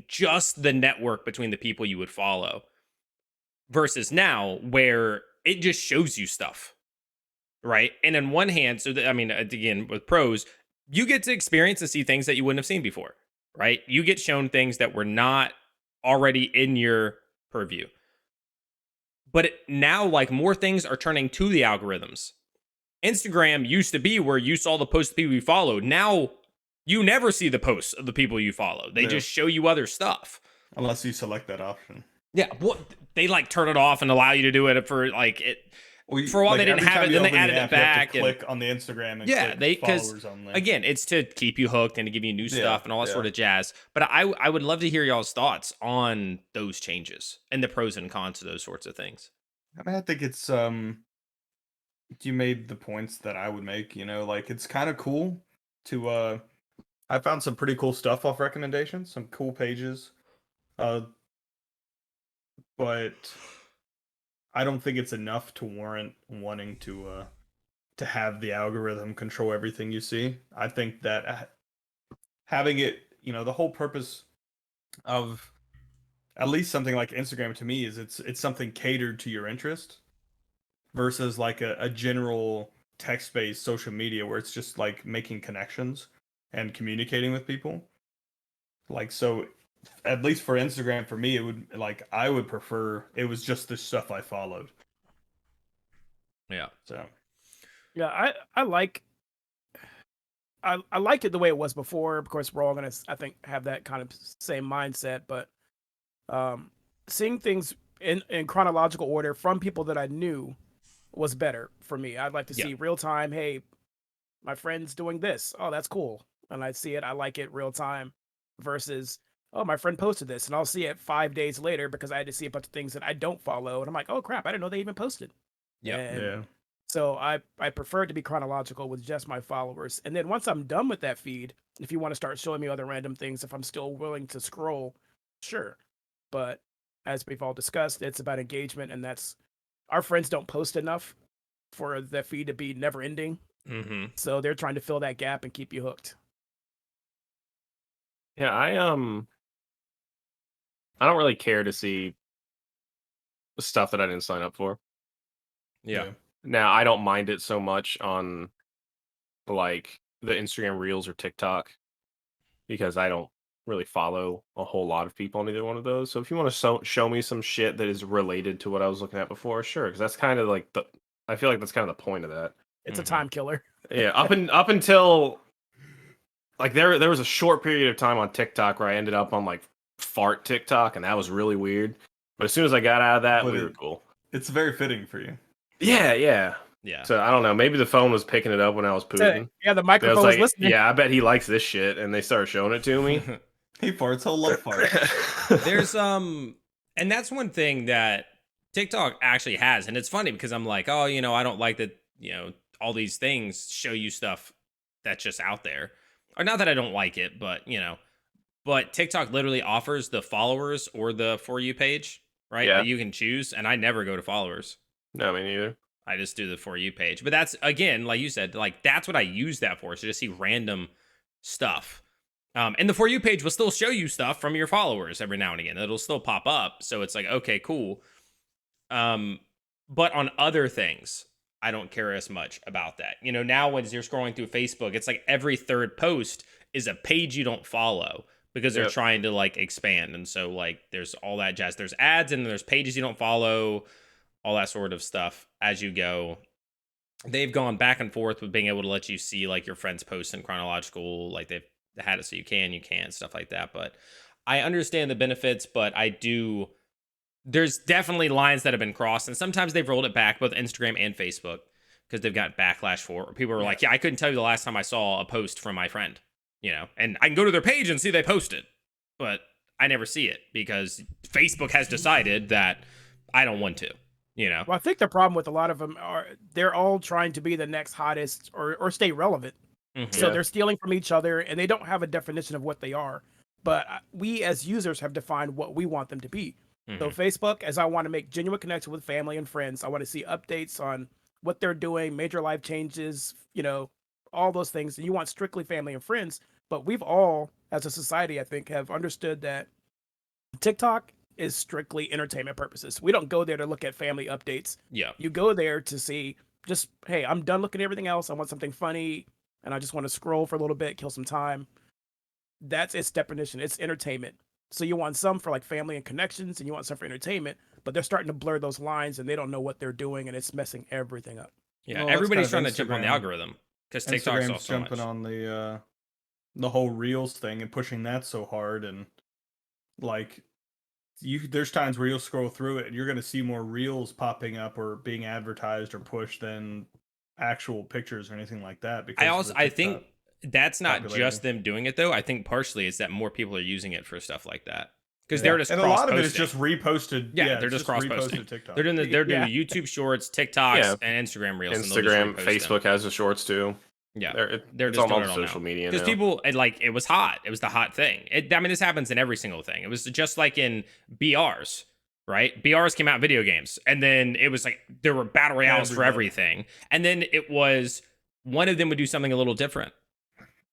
just the network between the people you would follow versus now where it just shows you stuff, right? And on one hand, again, with pros, you get to experience and see things that you wouldn't have seen before, right? You get shown things that were not already in your purview. But now, like, more things are turning to the algorithms. Instagram used to be where you saw the posts of people you followed. Now, you never see the posts of the people you follow. They just show you other stuff. Unless you select that option. Yeah, well, they like turn it off and allow you to do it for like it. For a while, like, they didn't have it. Then they added it back. You have to click on the Instagram and click followers on there. Again, it's to keep you hooked and to give you new stuff and all that sort of jazz. But I would love to hear y'all's thoughts on those changes and the pros and cons of those sorts of things. I mean, I think it's you made the points that I would make. Like it's kind of cool to I found some pretty cool stuff off recommendations, some cool pages, but I don't think it's enough to warrant wanting to have the algorithm control everything you see. I think that having it, the whole purpose of at least something like Instagram to me is it's something catered to your interest versus like a general text-based social media where it's just like making connections and communicating with people. Like, so at least for Instagram, for me, it would I would prefer it was just the stuff I followed. Yeah. So. Yeah, I like it the way it was before. Of course, we're all gonna, I think, have that kind of same mindset. But seeing things in chronological order from people that I knew was better for me. I'd like to see real time. Hey, my friend's doing this. Oh, that's cool. And I see it. I like it real time. Versus, oh, my friend posted this, and I'll see it 5 days later because I had to see a bunch of things that I don't follow, and I'm like, oh crap, I didn't know they even posted. Yeah. So I prefer it to be chronological with just my followers. And then once I'm done with that feed, if you want to start showing me other random things, if I'm still willing to scroll, sure. But as we've all discussed, it's about engagement, and that's our friends don't post enough for the feed to be never ending. Mm-hmm. So they're trying to fill that gap and keep you hooked. Yeah, I don't really care to see stuff that I didn't sign up for. Yeah. Now I don't mind it so much on like the Instagram Reels or TikTok because I don't really follow a whole lot of people on either one of those. So if you want to show me some shit that is related to what I was looking at before, sure, because that's kind of like I feel like that's kind of the point of that. It's a time killer. Yeah, up until like there was a short period of time on TikTok where I ended up on like fart TikTok, and that was really weird. But as soon as I got out of that, we were cool. It's very fitting for you. Yeah. So I don't know. Maybe the phone was picking it up when I was pooping. Yeah, the microphone was listening. Yeah, I bet he likes this shit, and they started showing it to me. He farts. He'll love farts. There's and that's one thing that TikTok actually has, and it's funny because I'm like, oh, I don't like that. All these things show you stuff that's just out there, or not that I don't like it, but but TikTok literally offers the followers or the For You page, right? Yeah. That you can choose, and I never go to followers. No, me neither. I just do the For You page. But that's, again, like you said, like that's what I use that for, so just see random stuff. And the For You page will still show you stuff from your followers every now and again. It'll still pop up. So it's like, okay, cool. But on other things, I don't care as much about that. Now when you're scrolling through Facebook, it's like every third post is a page you don't follow because they're trying to like expand. And so like there's all that jazz. There's ads and there's pages you don't follow, all that sort of stuff as you go. They've gone back and forth with being able to let you see like your friends' posts in chronological, like they've had it so you can't, stuff like that. But I understand the benefits, but there's definitely lines that have been crossed, and sometimes they've rolled it back, both Instagram and Facebook, because they've got backlash for it. People were like, yeah, I couldn't tell you the last time I saw a post from my friend, and I can go to their page and see they posted, but I never see it because Facebook has decided that I don't want to. Well, I think the problem with a lot of them are they're all trying to be the next hottest or stay relevant. So they're stealing from each other, and they don't have a definition of what they are. But we as users have defined what we want them to be. So Facebook, as I want to make genuine connection with family and friends, I want to see updates on what they're doing, major life changes, all those things. And you want strictly family and friends. But we've all, as a society, I think, have understood that TikTok is strictly entertainment purposes. We don't go there to look at family updates. Yeah. You go there to see just, hey, I'm done looking at everything else. I want something funny, and I just want to scroll for a little bit, kill some time. That's its definition. It's entertainment. So you want some for like family and connections, and you want some for entertainment, but they're starting to blur those lines, and they don't know what they're doing, and it's messing everything up. Yeah, well, everybody's trying to jump on the algorithm because TikTok's also jumping on the whole Reels thing and pushing that so hard, and like there's times where you'll scroll through it and you're going to see more Reels popping up or being advertised or pushed than actual pictures or anything like that. Because I think that's not just them doing it though. I think partially it's that more people are using it for stuff like that because they're just and a lot of it is just reposted. Yeah, they're just cross-posting. They're doing YouTube Shorts, TikToks, and Instagram Reels. Instagram, Facebook has the Shorts too. Yeah, they're just on all social media because people it was hot. It was the hot thing. This happens in every single thing. It was just like in BRs, right? BRs came out in video games, and then it was like there were battle royales for everything, and then it was one of them would do something a little different.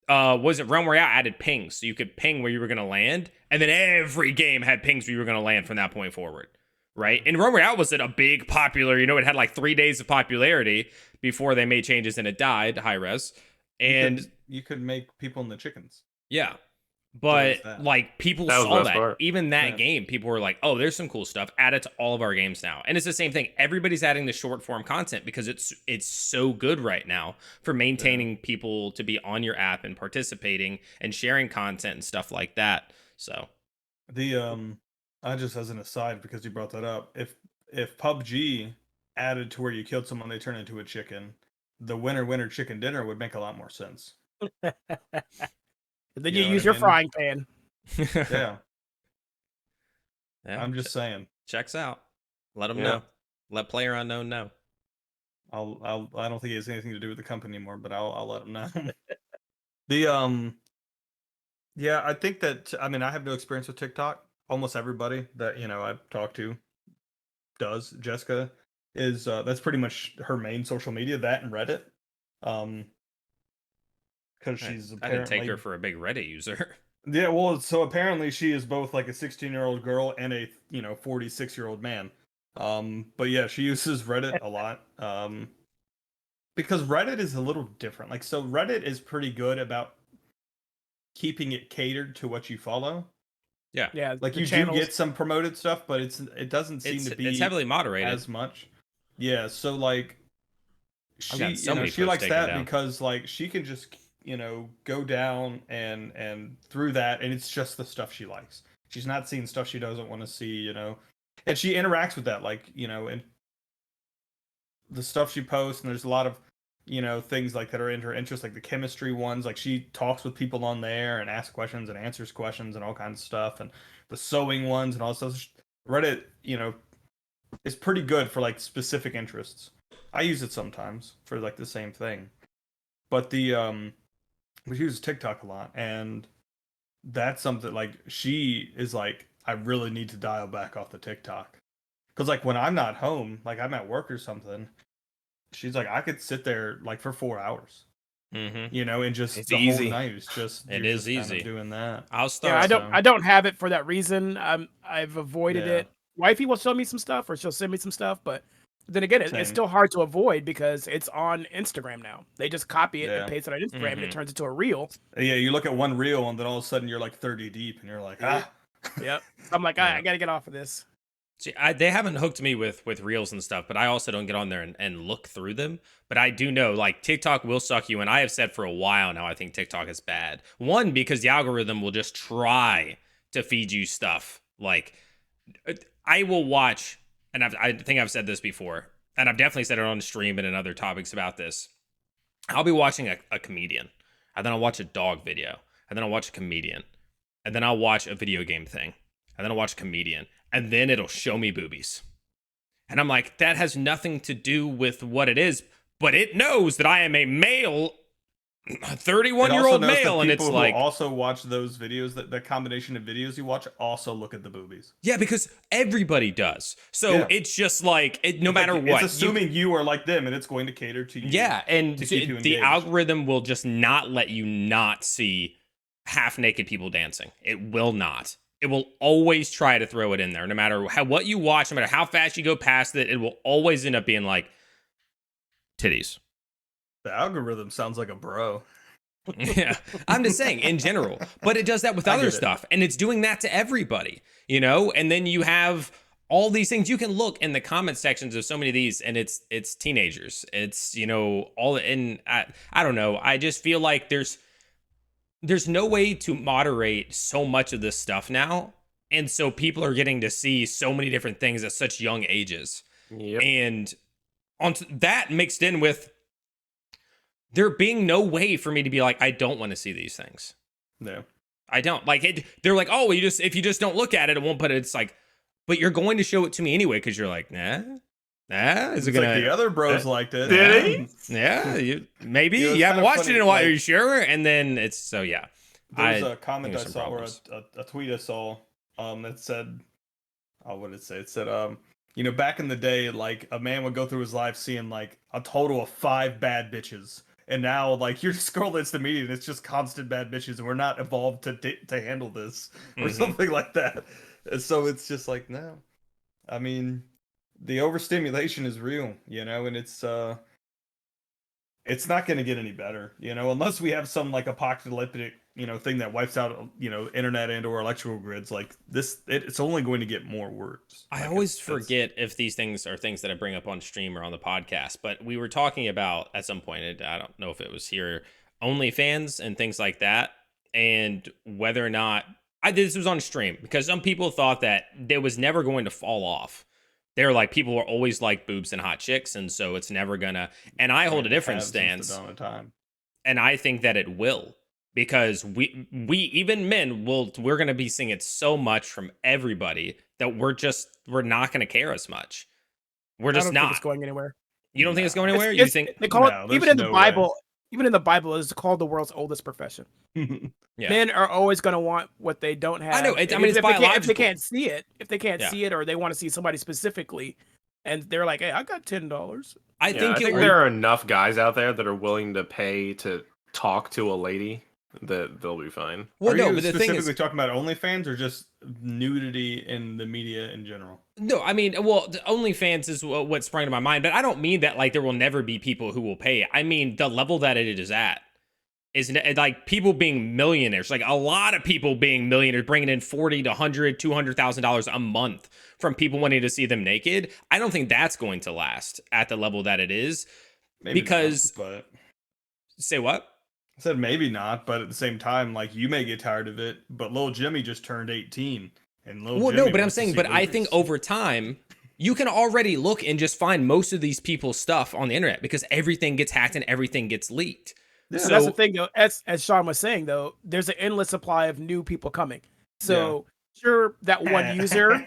Was it Realm Royale added pings, so you could ping where you were going to land, and then every game had pings where you were going to land from that point forward, right? And Realm Royale was a big popular, it had like 3 days of popularity before they made changes and it died, high res. And you could make people in the chickens. Yeah. But like people saw that. Part. Even that game, people were like, oh, there's some cool stuff. Add it to all of our games now. And it's the same thing. Everybody's adding the short form content because it's so good right now for maintaining people to be on your app and participating and sharing content and stuff like that. So I just as an aside, because you brought that up, if PUBG added to where you killed someone, they turn into a chicken, the winner chicken dinner would make a lot more sense. Then you use your frying pan. Yeah. I'm just saying. Checks out. Let them know. Let player unknown know. I don't think it has anything to do with the company anymore, but I'll let them know. I think that I have no experience with TikTok. Almost everybody that I've talked to does. Jessica is that's pretty much her main social media, that and Reddit. Because she's apparently... I didn't take her for a big Reddit user. Yeah, well, so apparently she is both like a 16-year-old girl and a 46-year-old man. But yeah, she uses Reddit a lot. Because Reddit is a little different. Like, so Reddit is pretty good about keeping it catered to what you follow. Yeah, Like the you do channels. get some promoted stuff, but it doesn't seem to be It's heavily moderated. as much. Yeah, so like I've gotten she so many she posts likes taken that down. because like she can just go down and through that, and it's just the stuff she likes. She's not seeing stuff she doesn't want to see. And she interacts with that, like, and the stuff she posts, and there's a lot of things like that are in her interest, like the chemistry ones. Like she talks with people on there and asks questions and answers questions and all kinds of stuff, and the sewing ones and all this stuff. Reddit is pretty good for like specific interests. I use it sometimes for like the same thing, but we use TikTok a lot, and that's something like she is like, I really need to dial back off the TikTok, because like when I'm not home, like I'm at work or something, she's like, I could sit there like for 4 hours, and just It's the easy. whole night is just It you're is just kind easy. of doing that. I'll Yeah, start. I don't have it for that reason. I've avoided Yeah. it. Wifey will show me some stuff, or she'll send me some stuff, but then again, it's Same. still hard to avoid because it's on Instagram now. They just copy it Yeah. and paste it on Instagram, and Mhm. it turns into a reel. Yeah, you look at one reel and then all of a sudden you're like 30 deep, and you're like, Yeah. Yep. I'm like, Yeah. I gotta get off of this. See, they haven't hooked me with reels and stuff, but I also don't get on there and look through them. But I do know, like, TikTok will suck you, and I have said for a while now I think TikTok is bad. One, because the algorithm will just try to feed you stuff. Like, I will watch, and I think I've said this before, and I've definitely said it on the stream and in other topics about this. I'll be watching a comedian, and then I'll watch a dog video, and then I'll watch a comedian, and then I'll watch a video game thing, and then I'll watch a comedian, and then it'll show me boobies. And I'm like, that has nothing to do with what it is, but it knows that I am a male, 31-year-old male, and it's like, who also watch those videos, that the combination of videos you watch, also look at the boobies. yeah, because everybody does. So Yeah. it's just like, no It's matter like, what. it's assuming you are like them, and it's going to cater to you. Yeah, and to keep you the engaged. algorithm will just not let you not see half naked people dancing. It will not. It will always try to throw it in there, no matter what you watch, no matter how fast you go past it. It will always end up being like titties. The algorithm sounds like a bro. Yeah, I'm just saying in general, but it does that with I other get it. stuff, and it's doing that to everybody, And then you have all these things. You can look in the comment sections of so many of these, and it's teenagers. It's all, and I don't know. I just feel like there's no way to moderate so much of this stuff now, and so people are getting to see so many different things at such young ages, and on that mixed in with there being no way for me to be like, I don't want to see these things. No. I don't like it. They're like, oh, if you just don't look at it, it won't. But it's like, but you're going to show it to me anyway because you're like, nah. Is it gonna? Like the other bros liked it. Did he? Yeah, maybe It was you haven't kinda watched funny, it in a while. like- Are you sure? And then it's so yeah. There was a comment I there's some saw, or problems. a tweet I saw, that said, what did it say? It said, back in the day, like a man would go through his life seeing like a total of 5 bad bitches, and now like you're scrolling Insta media and it's just constant bad bitches, and we're not evolved to handle this or something like that. And so it's just like, no, I mean, the overstimulation is real, and it's not going to get any better, unless we have some like apocalyptic, thing that wipes out, internet and or electrical grids. Like this, it's only going to get more worse. I Like, always that's- forget if these things are things that I bring up on stream or on the podcast, but we were talking about at some point, I don't know if it was here, OnlyFans and things like that, and whether or not this was on stream because some people thought that it was never going to fall off. They're like, people are always like boobs and hot chicks, and so it's never gonna. And I hold a different have since stance, the dawn of time. and I think that it will. Because we even men we're gonna be seeing it so much from everybody that we're not gonna care as much. We're I just don't not. think it's going anywhere. You don't think it's No. going anywhere? It's- You think? they call No, it even there's in the no way. Bible? Even in the Bible, it's called the world's oldest profession. Yeah. Men are always going to want what they don't have. I know, And I mean, it's if they biological. can't see it, Yeah. see it, or they want to see somebody specifically, and they're like, "Hey, I got $10." I Yeah, think I think it there are enough guys out there that are willing to pay to talk to a lady that they'll be fine. Well, Are no, you but the thing specifically is, talking about OnlyFans or just nudity in the media in general? no, I mean, well, the OnlyFans is what sprang to my mind, but I don't mean that like there will never be people who will pay. I mean the level that it is at is like people being millionaires, like a lot of people being millionaires, bringing in $40 to $100, $200,000 a month from people wanting to see them naked. I don't think that's going to last at the level that it is. Maybe Because not, but say what? I said maybe not, but at the same time, like you may get tired of it. But Lil Jimmy just turned 18, and Lil Well, Jimmy no, but I'm wants to saying, see but I think movies. over time, you can already look and just find most of these people's stuff on the internet because everything gets hacked and everything gets leaked. Yeah. So that's the So thing, though. As Sean was saying, though, there's an endless supply of new people coming. So sure, that one user.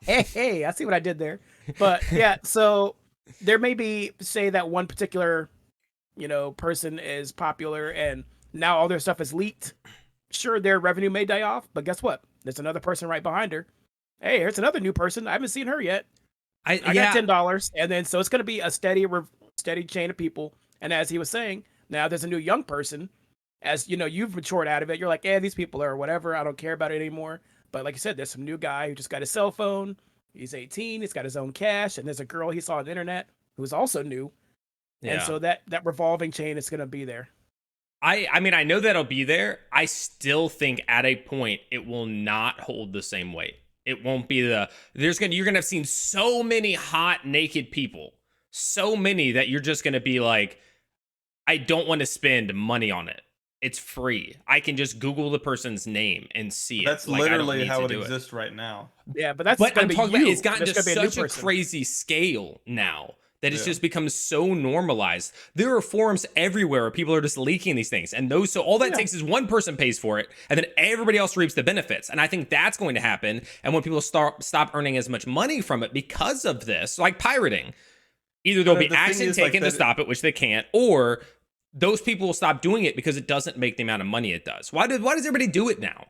Hey, I see what I did there. But yeah, so there may be, say, that one particular, person is popular, and now all their stuff is leaked. Sure, their revenue may die off, but guess what? There's another person right behind her. Hey, here's another new person. I haven't seen her yet. I got $10, and then so it's going to be a steady chain of people. And as he was saying, now there's a new young person. As you know, you've matured out of it. You're like, these people are whatever. I don't care about it anymore. But like you said, there's some new guy who just got a cell phone. He's 18. He's got his own cash, and there's a girl he saw on the internet who's also new. yeah. And so that revolving chain is going to be there. I mean, I know that'll be there. I still think at a point it will not hold the same weight. It won't be you're gonna have seen so many hot naked people, so many that you're just gonna be like, I don't want to spend money on it. It's free. I can just Google the person's name and see it. That's Like, I don't literally need how to it do exists right now. Yeah, but that's But going I'm to be talking you. about it's gotten There's to gonna be such a person. crazy scale now that it's Yeah. just become so normalized. There are forums everywhere where people are just leaking these things. And so all that takes is one person pays for it, and then everybody else reaps the benefits. And I think that's going to happen. And when people stop earning as much money from it because of this, like pirating, either there'll be the thing action is, like, taken to that stop it, which they can't, or those people will stop doing it because it doesn't make the amount of money it does. Why does everybody do it now?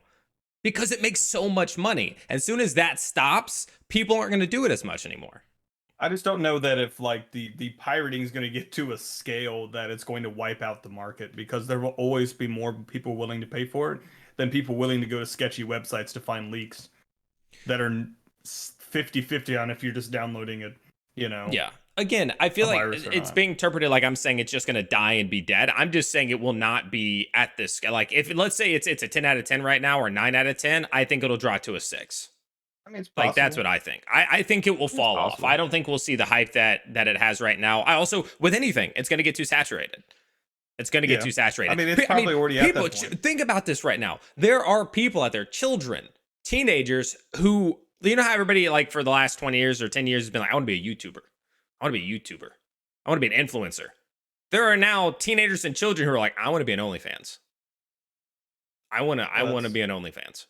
Because it makes so much money. As soon as that stops, people aren't going to do it as much anymore. I just don't know that if like the pirating is going to get to a scale that it's going to wipe out the market, because there will always be more people willing to pay for it than people willing to go to sketchy websites to find leaks that are 50-50 on if you're just downloading it, Yeah. Again, I feel like it's being interpreted like I'm saying it's just going to die and be dead. I'm just saying it will not be at this scale. Like if let's say it's a 10 out of 10 right now or a 9 out of 10, I think it'll drop to a 6. I mean, it's possible. Like that's what I think. I think it will fall off. I don't think we'll see the hype that it has right now. I also, with anything, it's going to get too saturated. It's going to get too saturated. I mean, it's probably already at people, that point. Think about this right now. There are people out there, children, teenagers, who, you know how everybody, like, for the last 20 years or 10 years has been like, I want to be a YouTuber. I want to be a YouTuber. I want to be an influencer. There are now teenagers and children who are like, I want to be an OnlyFans. I want to be an OnlyFans.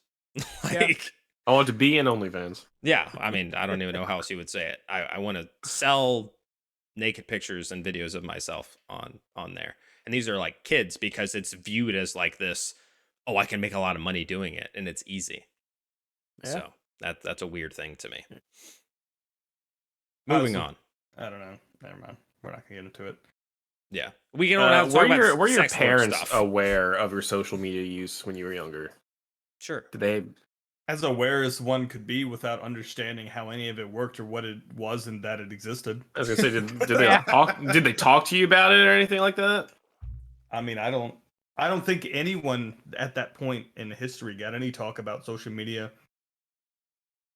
Like, I want to be in OnlyFans. yeah, I mean, I don't even know how else you would say it. I want to sell naked pictures and videos of myself on there. And these are like kids because it's viewed as like this, oh, I can make a lot of money doing it and it's easy. Yeah. So that's a weird thing to me. Moving on. I don't know. Never mind. We're not gonna get into it. Yeah, we can have to talk about were your sex work parents stuff. aware of your social media use when you were younger? Sure. Did they? As aware as one could be without understanding how any of it worked or what it was and that it existed. I was gonna say, did they talk? Did they talk to you about it or anything like that? I mean, I don't think anyone at that point in history got any talk about social media.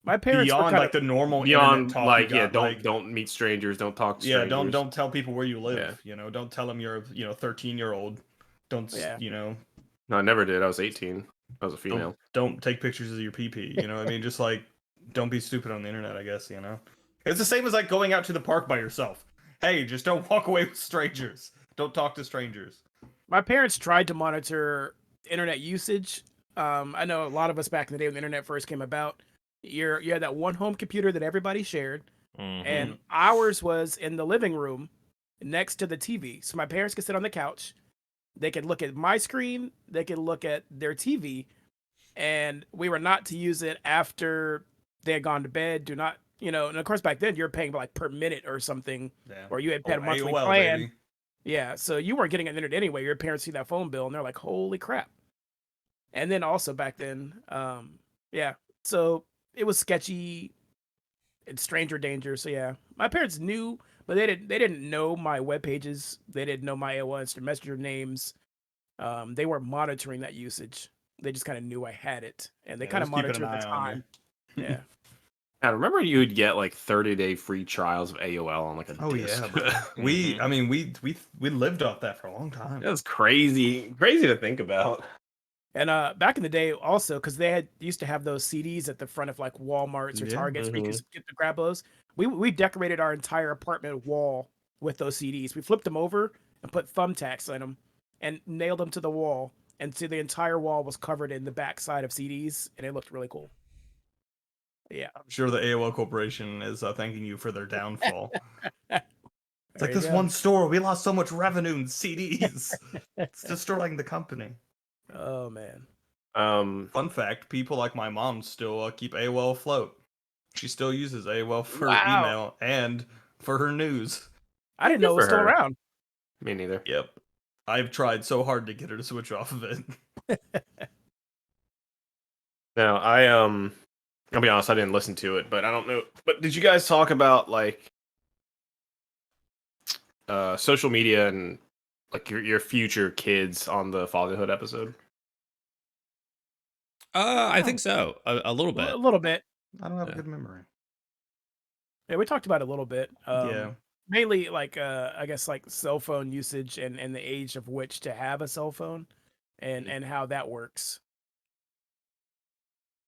My parents beyond like the normal beyond talk like got, don't meet strangers, don't talk to strangers. don't tell people where you live. Don't tell them you're 13-year-old. Don't. No, I never did. I was 18. I was a female. Don't take pictures of your pee-pee. I mean, just like don't be stupid on the internet. I guess it's the same as like going out to the park by yourself. Hey, just don't walk away with strangers. Don't talk to strangers. My parents tried to monitor internet usage. I know a lot of us back in the day when the internet first came about, you had that one home computer that everybody shared, and ours was in the living room next to the TV. So my parents could sit on the couch, they could look at my screen, they could look at their TV, and we were not to use it after they had gone to bed. Do not, and of course back then you're paying like per minute or something, or you had a monthly plan. Baby. Yeah, so you weren't getting internet anyway. Your parents see that phone bill and they're like, "Holy crap!" And then also back then, yeah, so it was sketchy and stranger danger. So yeah, my parents knew, but they didn't know my web pages. They didn't know my AOL Instant Messenger names. They weren't monitoring that usage. They just kind of knew I had it, and they Yeah, kind of just keeping an monitored the eye on time. you. Yeah. I remember you would get like 30-day free trials of AOL on like a Oh disc. yeah, bro. I mean, we lived off that for a long time. That's crazy to think about. And back in the day, also because they used to have those CDs at the front of like Walmart's or Yeah. Targets where you could get to grab those. We decorated our entire apartment wall with those CDs. We flipped them over and put thumbtacks in them and nailed them to the wall. And so the entire wall was covered in the backside of CDs, and it looked really cool. Yeah. I'm sure the AOL Corporation is thanking you for their downfall. It's There like you this go. one store, we lost so much revenue in CDs. It's destroying the company. Oh man. Fun fact: people like my mom still keep AOL afloat. She still uses AOL for Wow. email and for her news. I didn't Good know it was for still her. around. Me neither. Yep, I've tried so hard to get her to switch off of it. No, I'll be honest, I didn't listen to it, but I don't know. But did you guys talk about like social media and like your future kids on the fatherhood episode? I think so. A little bit. A little bit. I don't have Yeah. a good memory. Yeah, we talked about it a little bit. Yeah. Mainly like I guess like cell phone usage and the age of which to have a cell phone and how that works.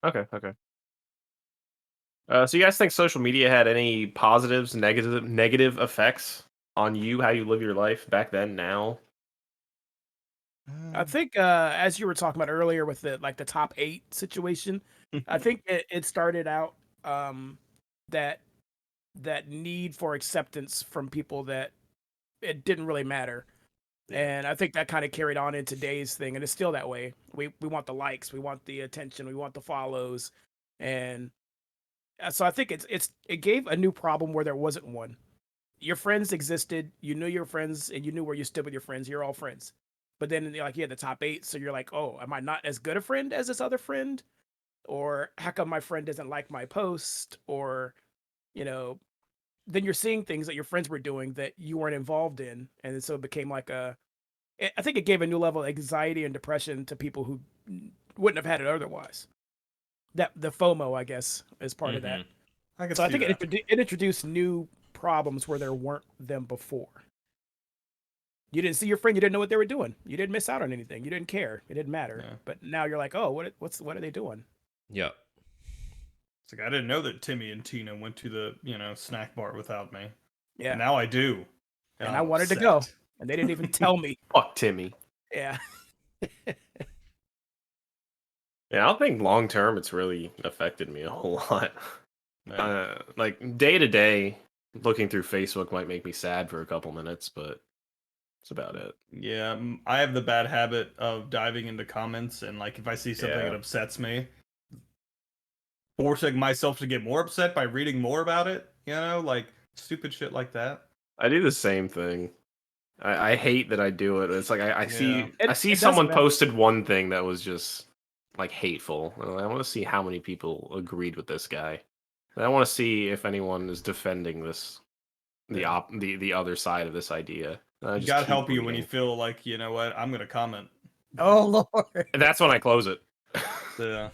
Okay. So you guys think social media had any positives, negative effects on you, how you live your life back then, now? I think as you were talking about earlier with the top 8 situation, I think it started out that that need for acceptance from people that it didn't really matter. Yeah. And I think that kind of carried on in today's thing, and it's still that way. We want the likes, we want the attention, we want the follows, and so I think it gave a new problem where there wasn't one. Your friends existed, you knew your friends, and you knew where you stood with your friends. You're all friends, but then you're like you had the top 8, so you're like, oh, am I not as good a friend as this other friend, or how come my friend doesn't like my post, or you know, then you're seeing things that your friends were doing that you weren't involved in, and so it became like I think it gave a new level of anxiety and depression to people who wouldn't have had it otherwise. That the FOMO, I guess, is part of that. I can So I see think that. it introduced new problems where there weren't them before. You didn't see your friend, you didn't know what they were doing. You didn't miss out on anything. You didn't care. It didn't matter. Yeah. But now you're like, oh, what are they doing? Yep. It's like I didn't know that Timmy and Tina went to the snack bar without me. Yeah. And now I do. And I'm I wanted to go, upset. and they didn't even tell me. Fuck Timmy. Yeah. Yeah, I don't think long term it's really affected me a whole lot. Yeah. Like day to day, looking through Facebook might make me sad for a couple minutes, but that's about it. Yeah, I have the bad habit of diving into comments, and like if I see something Yeah. that upsets me, forcing myself to get more upset by reading more about it, like stupid shit like that. I do the same thing. I hate that I do it. It's like I see It- I see it doesn't someone matter. posted one thing that was just like hateful. And I want to see how many people agreed with this guy. And I want to see if anyone is defending this the other side of this idea. And I just God keep help you when you reading. feel like, you know what, I'm gonna comment. Oh Lord. And that's when I close it. Yeah.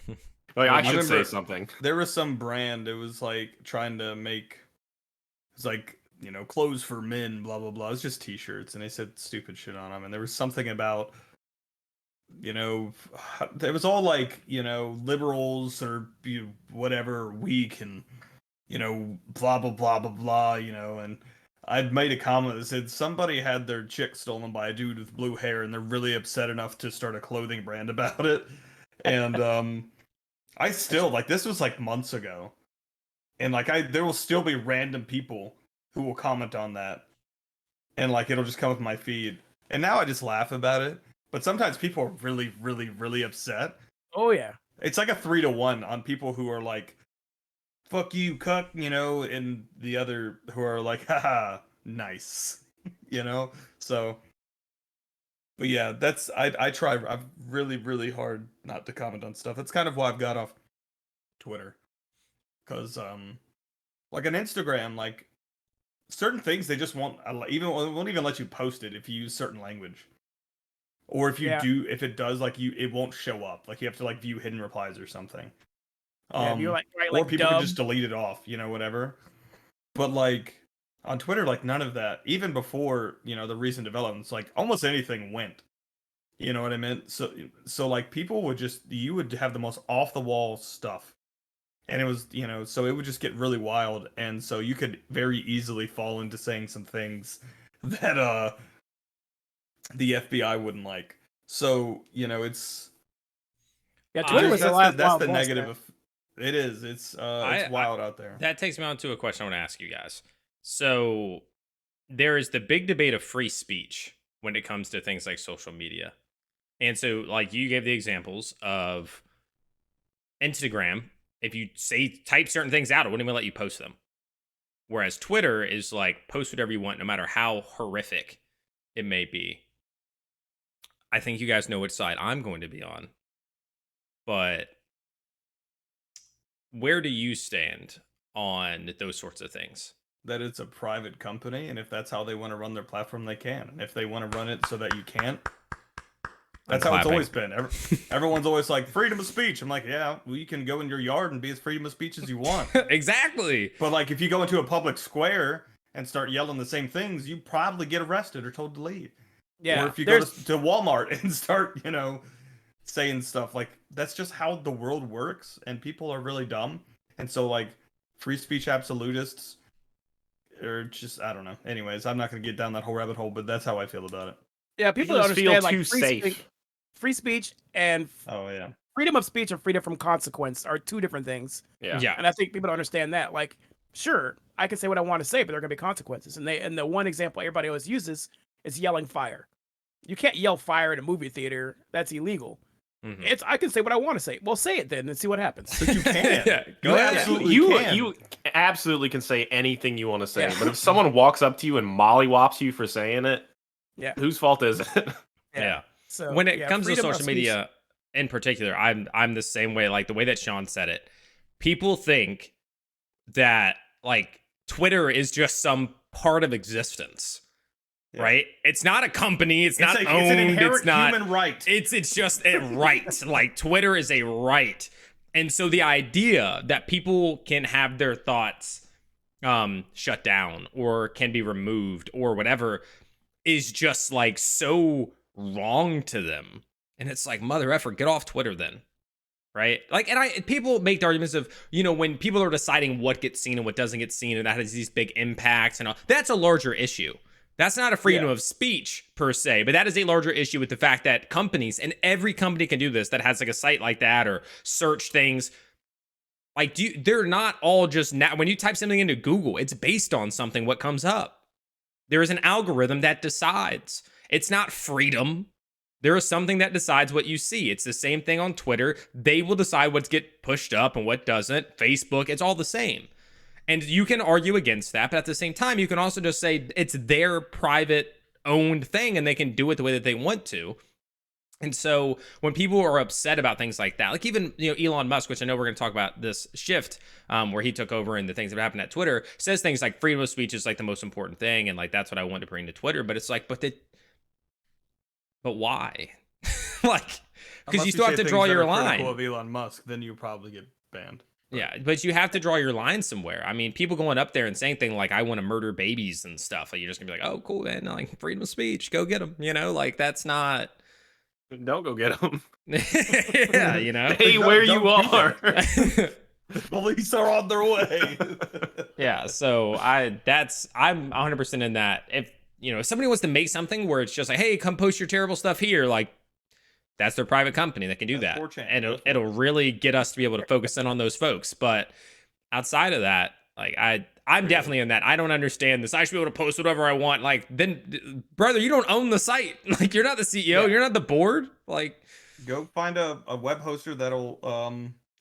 Like I I should say remember- something. There was some brand, it was like trying to make, it's like, clothes for men, blah, blah, blah. It's just t-shirts, and they said stupid shit on them. And there was something about, it was all like, liberals or whatever, weak and, blah, blah, blah, blah, blah, and I'd made a comment that said somebody had their chick stolen by a dude with blue hair and they're really upset enough to start a clothing brand about it. And I still like this was like months ago. And like there will still be random people who will comment on that. And like it'll just come up my feed. And now I just laugh about it. But sometimes people are really, really, really upset. Oh yeah. It's like a 3-to-1 on people who are like, fuck you, cuck, and the other who are like, haha, nice. you know? So, but yeah, that's, I've really, really hard not to comment on stuff. That's kind of why I've got off Twitter. Because, like on Instagram, like certain things they just won't even let you post it if you use certain language. Or if you do, if it does, like it won't show up. Like you have to like view hidden replies or something. Yeah, if you're like, right, Or like people can dub. just delete it off, whatever. But like on Twitter, like none of that. Even before, the recent developments, like almost anything went. You know what I mean? So like people would you would have the most off the wall stuff. And it was, so it would just get really wild. And so you could very easily fall into saying some things that the FBI wouldn't like. So, it's Twitter was the last that's wild the west negative there. of it is. It's wild out there. That takes me on to a question I want to ask you guys. So there is the big debate of free speech when it comes to things like social media. And so, like, you gave the examples of Instagram. If you type certain things out, it wouldn't even let you post them. Whereas Twitter is like, post whatever you want, no matter how horrific it may be. I think you guys know which side I'm going to be on. But where do you stand on those sorts of things? That it's a private company, and if that's how they want to run their platform, they can. And if they want to run it so that you can't, that's how it's always been. Everyone's always like, freedom of speech. I'm like, yeah, well, you can go in your yard and be as freedom of speech as you want. Exactly. But like, if you go into a public square and start yelling the same things, you probably get arrested or told to leave. Yeah. Or if you go to Walmart and start, saying stuff like, that's just how the world works, and people are really dumb. And so like, free speech absolutists or just, I don't know. Anyways, I'm not going to get down that whole rabbit hole, but that's how I feel about it. Yeah, people don't feel understand too like safe. free speech and freedom of speech and freedom from consequence are two different things. Yeah. And I think people don't understand that. Like, sure, I can say what I want to say, but there are going to be consequences. And the one example everybody always uses is yelling fire. You can't yell fire in a movie theater. That's illegal. Mm-hmm. I can say what I want to say. Well, say it then and see what happens. But you can. You absolutely can say anything you want to say. But if someone walks up to you and mollywops you for saying it, whose fault is it? Yeah. So when it comes to social media in particular, I'm the same way. Like the way that Sean said it, people think that like Twitter is just some part of existence. Yeah. Right? It's not a company. It's not owned. It's an inherent human right. It's just a right. Like Twitter is a right. And so the idea that people can have their thoughts shut down or can be removed or whatever is just like so wrong to them. And it's like, mother effer, get off Twitter then. Right? Like, and people make the arguments of, when people are deciding what gets seen and what doesn't get seen, and that has these big impacts and all, that's a larger issue. That's not a freedom of speech per se, but that is a larger issue with the fact that companies, and every company can do this that has like a site like that or search things. Like, they're not all just now. When you type something into Google, it's based on something, what comes up. There is an algorithm that decides. It's not freedom. There is something that decides what you see. It's the same thing on Twitter. They will decide what's get pushed up and what doesn't. Facebook, it's all the same. And you can argue against that, but at the same time, you can also just say it's their private owned thing and they can do it the way that they want to. And so when people are upset about things like that, like even, Elon Musk, which I know we're going to talk about this shift where he took over and the things that happened at Twitter, says things like freedom of speech is like the most important thing. And like, that's what I want to bring to Twitter. But it's like, but why? Like, because you still have to draw your line. Of Elon Musk, then you probably get banned. Yeah, but you have to draw your line somewhere. I mean, people going up there and saying things like, I want to murder babies and stuff. Like, you're just going to be like, oh, cool, man. Like, freedom of speech. Go get them. Like, that's not... Don't go get them. Yeah, Hey, where you are. The police are on their way. Yeah, so I'm 100% in that. If, if somebody wants to make something where it's just like, hey, come post your terrible stuff here, like, that's their private company that can do that. And it'll really get us to be able to focus in on those folks. But outside of that, like I'm definitely in that. I don't understand this. I should be able to post whatever I want. Like, then, brother, you don't own the site. Like, you're not the CEO. Yeah. You're not the board. Like, go find a web hoster that'll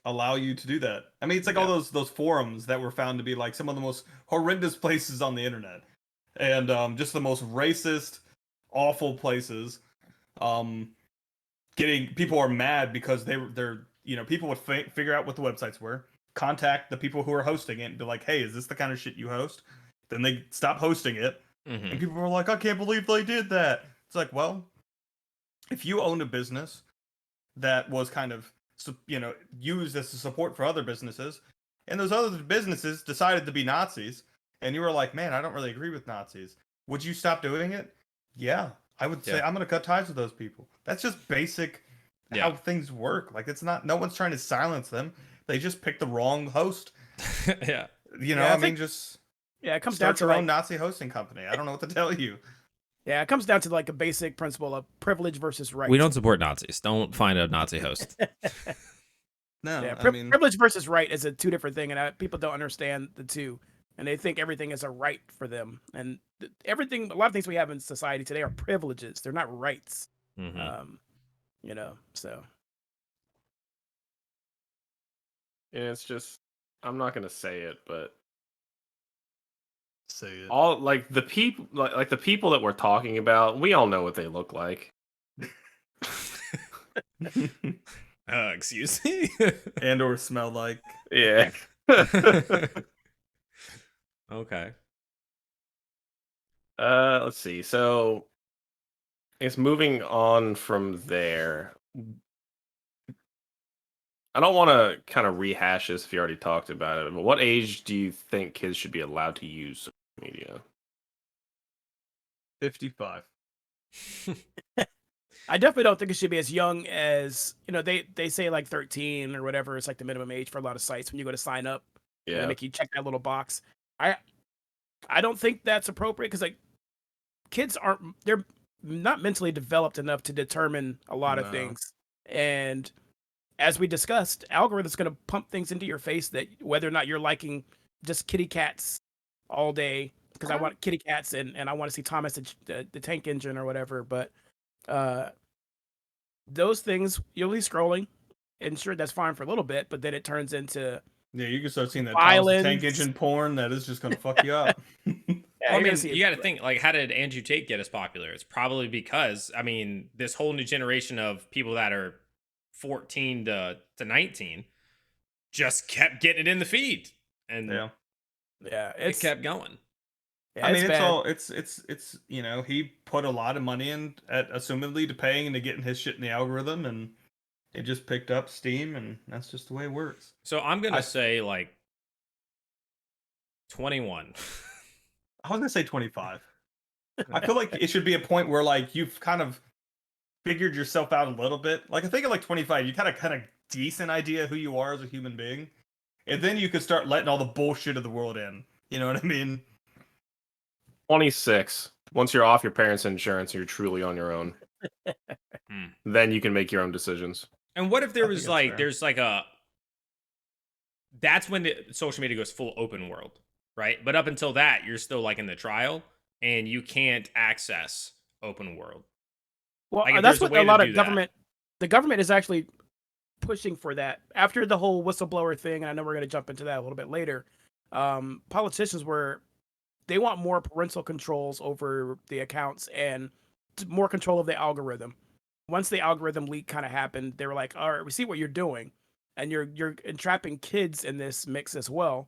allow you to do that. I mean, it's like all those forums that were found to be like some of the most horrendous places on the internet. and just the most racist, awful places. Getting people are mad because they're people would figure out what the websites were, contact the people who are hosting it, and be like, "Hey, is this the kind of shit you host?" Then they stop hosting it, and people were like, "I can't believe they did that." It's like, well, if you owned a business that was kind of used as a support for other businesses, and those other businesses decided to be Nazis, and you were like, man, I don't really agree with Nazis, would you stop doing it? Yeah, I would say I'm going to cut ties with those people. That's just basic how things work. Like, it's not, no one's trying to silence them. They just picked the wrong host. Yeah. I mean, just it comes start down to your like, own Nazi hosting company. I don't know what to tell you. Yeah, it comes down to like a basic principle of privilege versus right. We don't support Nazis. Don't find a Nazi host. No, yeah, I mean, privilege versus right is a two different thing, and people don't understand the two, and they think everything is a right for them. And everything, a lot of things we have in society today are privileges; they're not rights. So. And it's just, I'm not gonna say it, but say it. all like the people, like the people that we're talking about, we all know what they look like. Excuse me. And or smell like. Yeah. Okay. Let's see. So, it's moving on from there. I don't want to kind of rehash this if you already talked about it, but what age do you think kids should be allowed to use social media? 55. I definitely don't think it should be as young as they say like 13 or whatever. It's like the minimum age for a lot of sites when you go to sign up. Yeah, they make you check that little box. I don't think that's appropriate because like kids they're not mentally developed enough to determine a lot of things. And as we discussed, algorithm's going to pump things into your face that whether or not you're liking just kitty cats all day because I want kitty cats and I want to see Thomas the Tank Engine or whatever. But those things you'll be scrolling, and sure that's fine for a little bit, but then it turns into you can start seeing that violence. Thomas the Tank Engine porn that is just gonna fuck you up. Well, I mean, you got to think, like, how did Andrew Tate get as popular? It's probably because, I mean, this whole new generation of people that are 14 to 19 just kept getting it in the feed, and it kept going. Yeah, I mean, it's he put a lot of money in at assumedly to paying and to getting his shit in the algorithm, and it just picked up steam, and that's just the way it works. So I'm gonna say like 21. I was gonna say 25. I feel like it should be a point where like you've kind of figured yourself out a little bit. Like I think at like 25, you kind of decent idea who you are as a human being, and then you could start letting all the bullshit of the world in. You know what I mean? 26. Once you're off your parents' insurance and you're truly on your own, then you can make your own decisions. And what if there was like, there's like that's when the social media goes full open world, right? But up until that, you're still like in the trial and you can't access open world. Well, like that's what a lot of the government is actually pushing for that. After the whole whistleblower thing, and I know we're going to jump into that a little bit later, politicians they want more parental controls over the accounts and more control of the algorithm. Once the algorithm leak kind of happened, they were like, all right, we see what you're doing. And you're entrapping kids in this mix as well.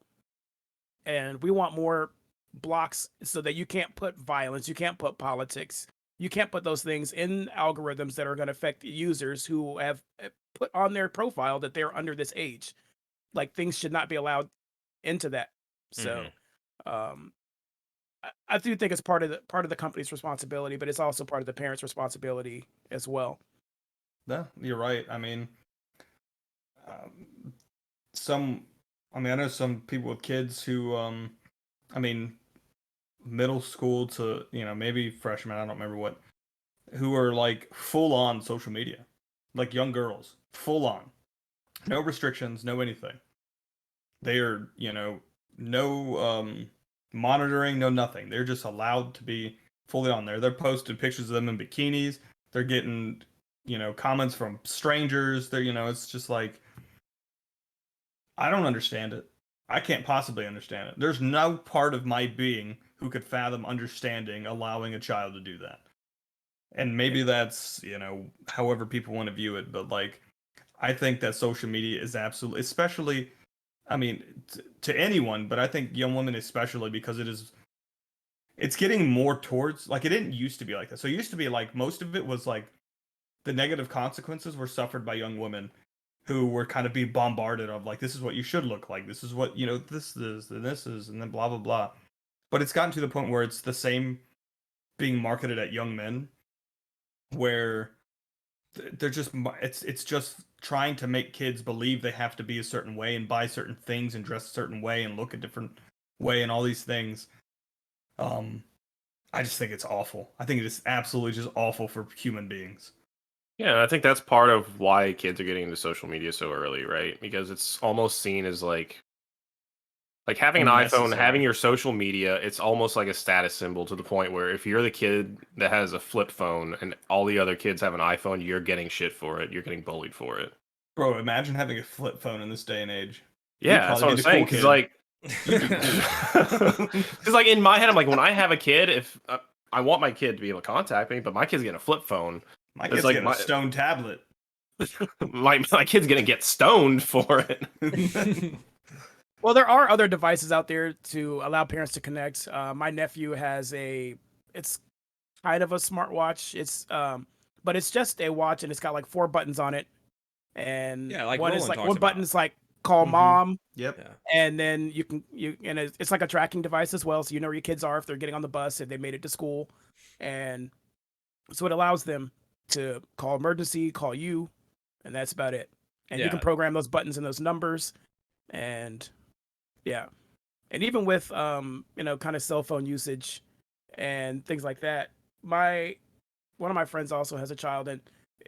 And we want more blocks so that you can't put violence, you can't put politics, you can't put those things in algorithms that are going to affect users who have put on their profile that they're under this age. Like things should not be allowed into that. So, I do think it's part of the company's responsibility, but it's also part of the parents' responsibility as well. Yeah, you're right. I mean, I know some people with kids who, I mean, middle school to maybe freshmen. I don't remember what, who are like full on social media, like young girls, full on, no restrictions, no anything. They are no monitoring, no nothing. They're just allowed to be fully on there. They're posting pictures of them in bikinis. They're getting, comments from strangers. They're, it's just like, I don't understand it. I can't possibly understand it. There's no part of my being who could fathom understanding allowing a child to do that. And maybe that's, however people want to view it, but like I think that social media is absolutely, especially, I mean, to anyone, but I think young women especially, because it's getting more towards, like, it didn't used to be like that. So it used to be like most of it was like the negative consequences were suffered by young women who were kind of being bombarded of like, this is what you should look like, this is what, this is, and this is, and then blah blah blah. But it's gotten to the point where it's the same being marketed at young men, where they're just, it's just trying to make kids believe they have to be a certain way and buy certain things and dress a certain way and look a different way and all these things. I just think it's awful. I think it is absolutely just awful for human beings. Yeah, I think that's part of why kids are getting into social media so early, right? Because it's almost seen as like having an iPhone, having your social media, it's almost like a status symbol, to the point where if you're the kid that has a flip phone and all the other kids have an iPhone, you're getting shit for it. You're getting bullied for it. Bro, imagine having a flip phone in this day and age. Yeah, that's what I'm saying. Because like in my head, I'm like, when I have a kid, if I want my kid to be able to contact me, but my kid's getting a flip phone. My kid's getting a stone tablet. my kid's gonna get stoned for it. Well, there are other devices out there to allow parents to connect. My nephew has it's kind of a smartwatch. But it's just a watch, and it's got like 4 buttons on it. And like one Roland button is like call mom. Yep. Yeah. And then and it's like a tracking device as well, so you know where your kids are if they're getting on the bus, if they made it to school, and so it allows them to call emergency, call you, and that's about it. And you can program those buttons and those numbers, and yeah, and even with kind of cell phone usage and things like that. One of my friends also has a child, and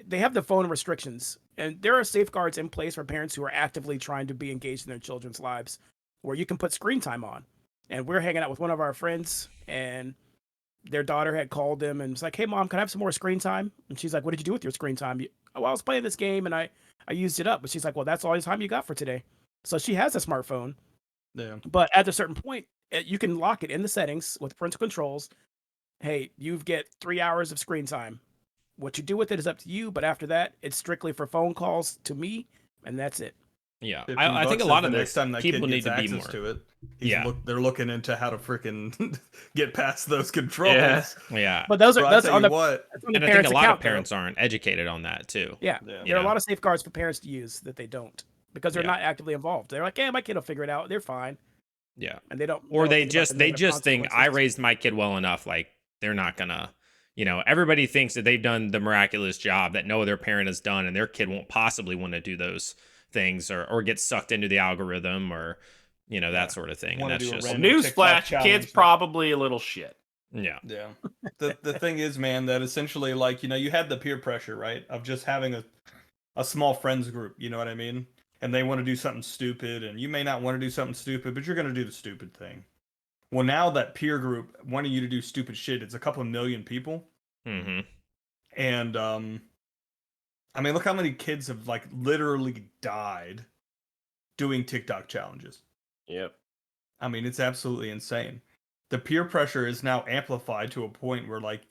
they have the phone restrictions, and there are safeguards in place for parents who are actively trying to be engaged in their children's lives, where you can put screen time on. And we're hanging out with one of our friends, and their daughter had called them and was like, "Hey, mom, can I have some more screen time?" And she's like, "What did you do with your screen time?" "Oh, I was playing this game and I used it up." But she's like, "Well, that's all the time you got for today." So she has a smartphone. Yeah. But at a certain point, you can lock it in the settings with parental controls. Hey, you get 3 hours of screen time. What you do with it is up to you. But after that, it's strictly for phone calls to me, and that's it. Yeah, I think a lot of the next time that people kid need gets to be access more. to it. They're looking into how to freaking get past those controls. Yeah. But that's on the what. And I think a lot of parents aren't educated on that too. Yeah. There are a lot of safeguards for parents to use that they don't, because they're not actively involved. They're like, "Yeah, my kid will figure it out. They're fine." Yeah. And they don't. Or they they just think, I raised my kid well enough, like they're not gonna, everybody thinks that they've done the miraculous job that no other parent has done, and their kid won't possibly want to do those things or get sucked into the algorithm or that sort of thing. And that's just newsflash, kids probably a little shit. Yeah. The thing is, man, that essentially, like, you had the peer pressure, right, of just having a small friends group, you know what I mean? And they want to do something stupid, and you may not want to do something stupid, but you're going to do the stupid thing. Well, now that peer group wanting you to do stupid shit, it's a couple of million people. Mm-hmm. And I mean, look how many kids have like literally died doing TikTok challenges. Yep. I mean, it's absolutely insane. The peer pressure is now amplified to a point where like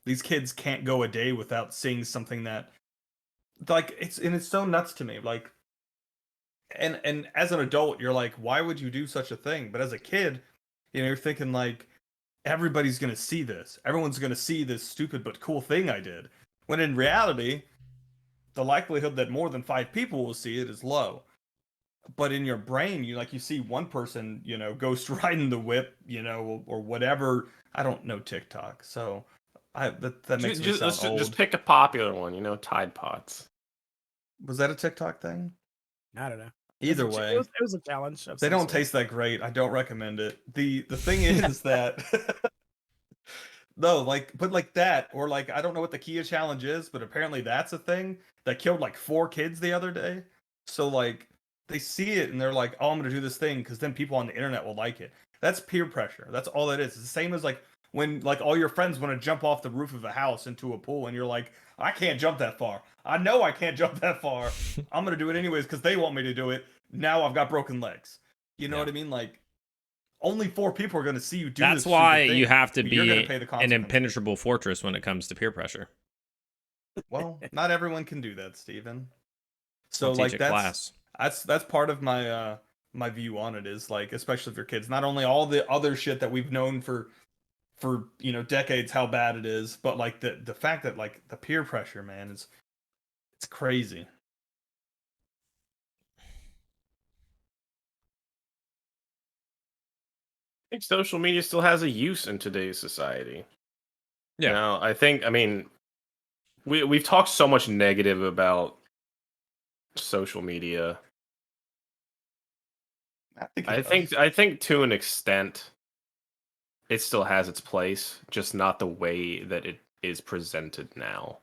these kids can't go a day without seeing something that, like, it's so nuts to me. Like, and as an adult, you're like, why would you do such a thing? But as a kid, you're thinking like, everybody's gonna see this. Everyone's gonna see this stupid but cool thing I did. When in reality, the likelihood that more than 5 people will see it is low. But in your brain, you see one person, ghost riding the whip, or whatever. I don't know TikTok, so that makes me sound old. Just pick a popular one, Tide Pods. Was that a TikTok thing? I don't know. Either way, it was a challenge. They don't taste that great. I don't recommend it. The thing is that no, but like that, or like, I don't know what the Kia challenge is, but apparently that's a thing that killed like 4 kids the other day. So like, they see it and they're like, "Oh, I'm gonna do this thing because then people on the internet will like it." That's peer pressure. That's all that is. It's the same as like when like all your friends want to jump off the roof of a house into a pool, and you're like, "I can't jump that far. I know I can't jump that far. I'm gonna do it anyways because they want me to do it. Now I've got broken legs." You know what I mean? Like, only 4 people are going to see you do That's this. why stupid you thing, have to but you're going be to pay the an consequences. impenetrable fortress when it comes to peer pressure. Well, not everyone can do that, Steven. So I'll teach like a class. that's part of my my view on it is like, especially for kids, not only all the other shit that we've known for decades how bad it is, but like the fact that like the peer pressure, man, it's crazy. I think social media still has a use in today's society. Yeah. You know, I mean, we've talked so much negative about social media. I think to an extent it still has its place, just not the way that it is presented now.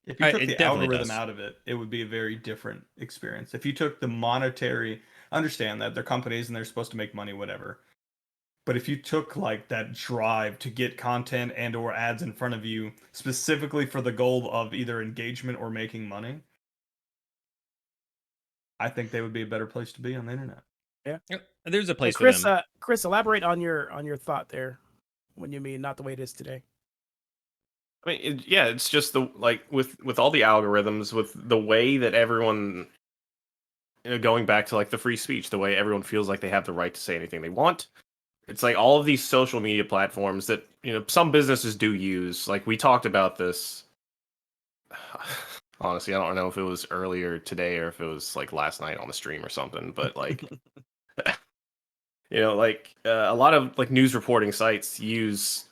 If you took It the definitely algorithm does. out of it, it would be a very different experience. If you took the monetary, understand that they're companies and they're supposed to make money, whatever. But if you took like that drive to get content and or ads in front of you specifically for the goal of either engagement or making money, I think they would be a better place to be on the internet. Yeah. There's a Hey, place Chris. for them. Chris, elaborate on your thought there. When you mean not the way it is today. I mean, yeah, it's just the like with all the algorithms, with the way that everyone, going back to like the free speech, the way everyone feels like they have the right to say anything they want. It's like all of these social media platforms that some businesses do use. Like we talked about this. Honestly, I don't know if it was earlier today or if it was like last night on the stream or something. But like, a lot of like news reporting sites use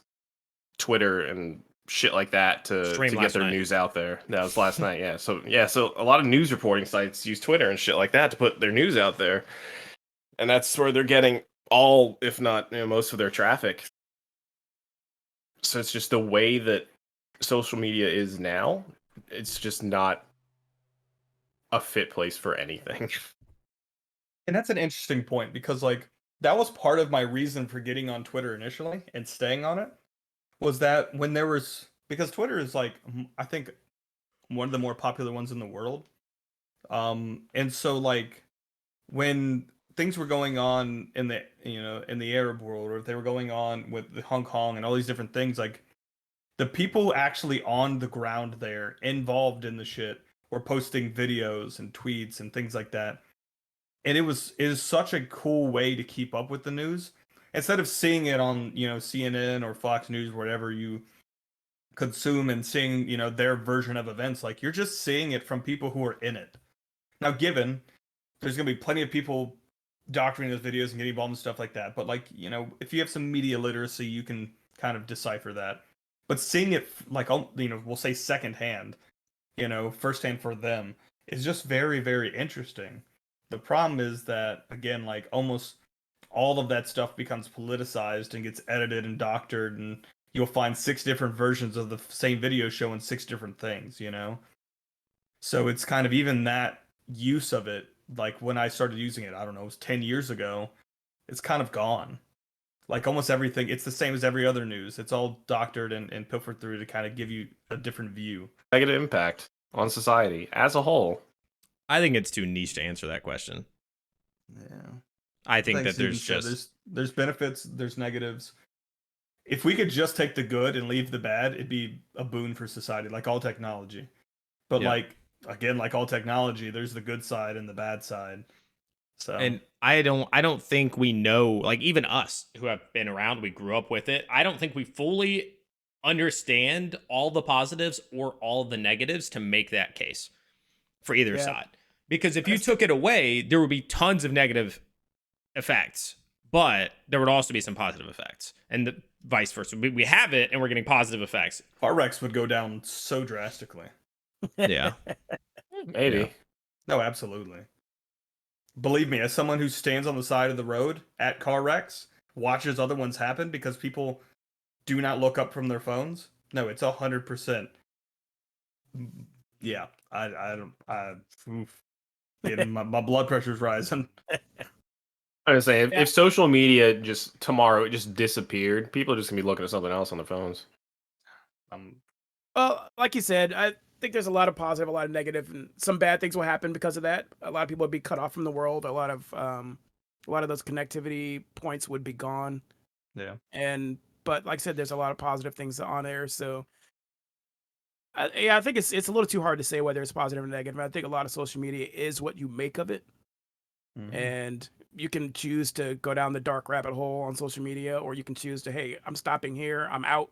Twitter and shit like that to Stream get last their night. news out there. That was last night, yeah. So a lot of news reporting sites use Twitter and shit like that to put their news out there, and that's where they're getting all, if not most of their traffic. So it's just the way that social media is now. It's just not a fit place for anything. And that's an interesting point because like that was part of my reason for getting on Twitter initially and staying on it, was that when there was, because Twitter is like I think one of the more popular ones in the world. And so like when things were going on in the in the Arab world, or if they were going on with the Hong Kong and all these different things, like the people actually on the ground there involved in the shit were posting videos and tweets and things like that. And it is such a cool way to keep up with the news instead of seeing it on CNN or Fox News, whatever you consume, and seeing their version of events. Like you're just seeing it from people who are in it. Now, given there's gonna be plenty of people doctoring those videos and getting involved in stuff like that, but like if you have some media literacy, you can kind of decipher that. But seeing it like we'll say secondhand, firsthand for them, is just very, very interesting. The problem is that, again, like almost all of that stuff becomes politicized and gets edited and doctored, and you'll find 6 different versions of the same video showing 6 different things. So it's kind of, even that use of it, like when I started using it, I don't know, it was 10 years ago, it's kind of gone. Like almost everything, it's the same as every other news. It's all doctored and pilfered through to kind of give you a different view. Negative impact on society as a whole. I think it's too niche to answer that question. Yeah. I think that Steven there's said, just there's benefits, there's negatives. If we could just take the good and leave the bad, it'd be a boon for society, like all technology. But Yeah. like again, like all technology, there's the good side and the bad side. So and I don't think we know, like even us who have been around, we grew up with it. I don't think we fully understand all the positives or all the negatives to make that case for either Yeah. side. Because if you took it away, there would be tons of negative effects, but there would also be some positive effects, and the vice versa. We have it and we're getting positive effects. car wrecks would go down so drastically. Yeah. Maybe. Yeah. No, absolutely. Believe me, as someone who stands on the side of the road at car wrecks, watches other ones happen because people do not look up from their phones. No, it's 100%. Yeah, I don't. Oof. My blood pressure's rising. I was saying, if social media just tomorrow it just disappeared, people are just gonna be looking at something else on their phones. Well, like you said, I think there's a lot of positive, a lot of negative, and some bad things will happen because of that. A lot of people will be cut off from the world. A lot of a lot of those connectivity points would be gone. Yeah. But like I said, there's a lot of positive things on there. So yeah, I think it's a little too hard to say whether it's positive or negative. I think a lot of social media is what you make of it, and you can choose to go down the dark rabbit hole on social media, or you can choose to, hey, I'm stopping here, I'm out,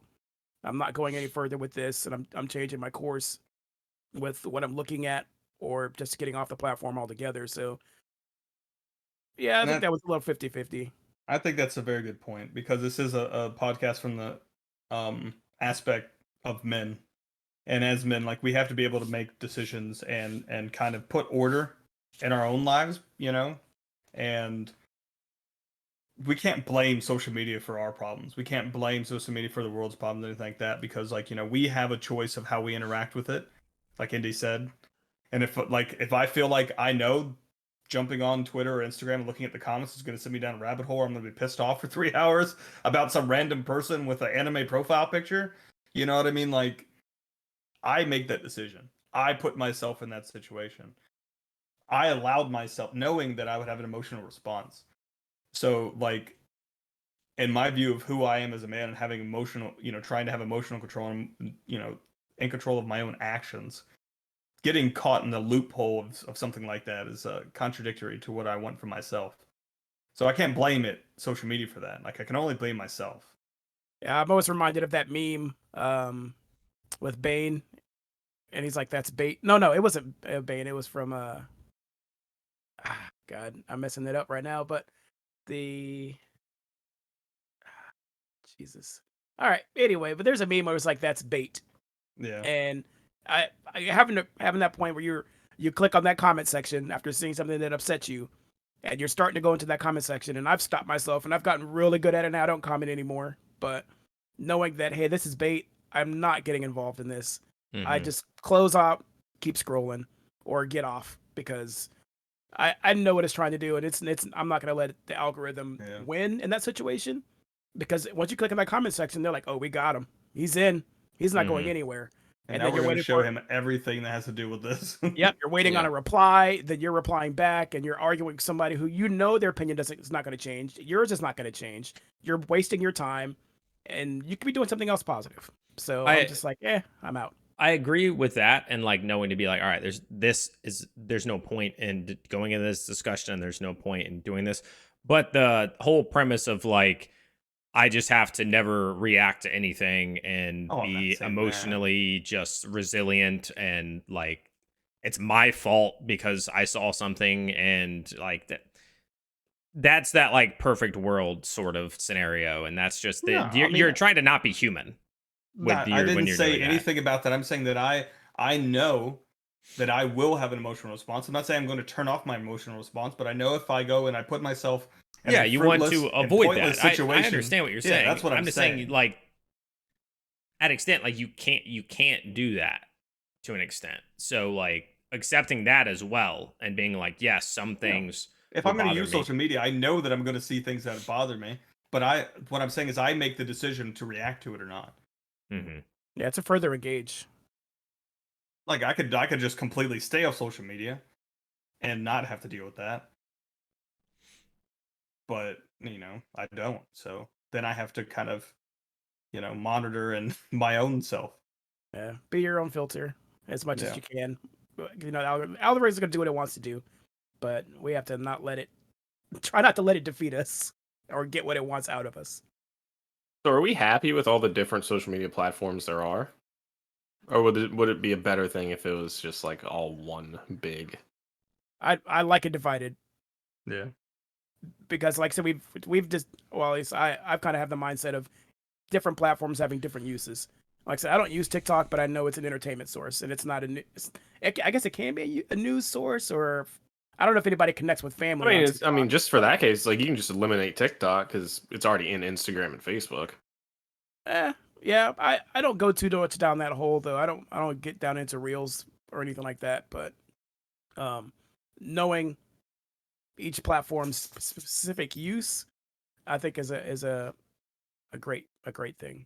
I'm not going any further with this, and I'm changing my course with what I'm looking at, or just getting off the platform altogether. So yeah, I And think that was a little 50-50. I think that's a very good point because this is a podcast from the aspect of men. And as men, like we have to be able to make decisions and kind of put order in our own lives, you know? And we can't blame social media for our problems. We can't blame social media for the world's problems, anything like that, because like, you know, we have a choice of how we interact with it, like Indy said. And if I feel like I know jumping on Twitter or Instagram and looking at the comments is going to send me down a rabbit hole, I'm going to be pissed off for 3 hours about some random person with an anime profile picture. You know what I mean? Like, I make that decision. I put myself in that situation. I allowed myself, knowing that I would have an emotional response. So, like, in my view of who I am as a man and having emotional, you know, trying to have emotional control and, you know, in control of my own actions, getting caught in the loophole of something like that is contradictory to what I want for myself. So I can't blame social media for that. Like I can only blame myself. Yeah, I'm always reminded of that meme with Bane, and he's like, "That's bait." No, it wasn't Bane. It was from God, I'm messing it up right now. But the Jesus. All right. Anyway, but there's a meme where it's like, "That's bait," Yeah. and I having that point where you click on that comment section after seeing something that upsets you, and you're starting to go into that comment section, and I've stopped myself, and I've gotten really good at it now. I don't comment anymore, but knowing that, hey, this is bait, I'm not getting involved in this. I just close out, keep scrolling, or get off because I know what it's trying to do, and it's I'm not gonna let the algorithm win in that situation, because once you click in that comment section, they're like, oh, we got him, he's in, he's not going anywhere, And then now we're you're going to waiting show for him everything that has to do with this. Yep, you're waiting on a reply, then you're replying back, and you're arguing with somebody who you know their opinion is not going to change. Yours is not going to change. You're wasting your time, and you could be doing something else positive. So I'm just like, I'm out. I agree with that, and like knowing to be like, all right, there's no point in going into this discussion, and there's no point in doing this. But the whole premise of like, I just have to never react to anything and be emotionally just resilient, and like it's my fault because I saw something, and like that's that like perfect world sort of scenario, and that's just that you're trying to not be human. I didn't say anything about that. I'm saying that I know that I will have an emotional response. I'm not saying I'm going to turn off my emotional response, but I know if I go and I put myself in a you want to avoid that. situation, I understand what you're saying. That's what I'm just saying. saying, like, at extent, like you can't do that to an extent. So like accepting that as well and being like, yes, some things. If I'm going to use social media, I know that I'm going to see things that bother me. But what I'm saying is, I make the decision to react to it or not. Yeah, it's a further engage. Like I could just completely stay off social media and not have to deal with that. But, you know, I don't. So then I have to kind of, you know, monitor and my own self. Yeah, be your own filter as much as you can. You know, algorithm is going to do what it wants to do, but we have to try not to let it defeat us or get what it wants out of us. So are we happy with all the different social media platforms there are? Or would it be a better thing if it was just like all one big? I like it divided. Yeah. Because like I said, we've just, well, at least I've kind of have the mindset of different platforms having different uses. Like I said, I don't use TikTok, but I know it's an entertainment source, and it's not I guess it can be a news source, or I don't know if anybody connects with family. I mean, just for that case, like you can just eliminate TikTok because it's already in Instagram and Facebook. Yeah, I don't go too much down that hole though. I don't get down into reels or anything like that. But knowing each platform's specific use, I think is a great thing.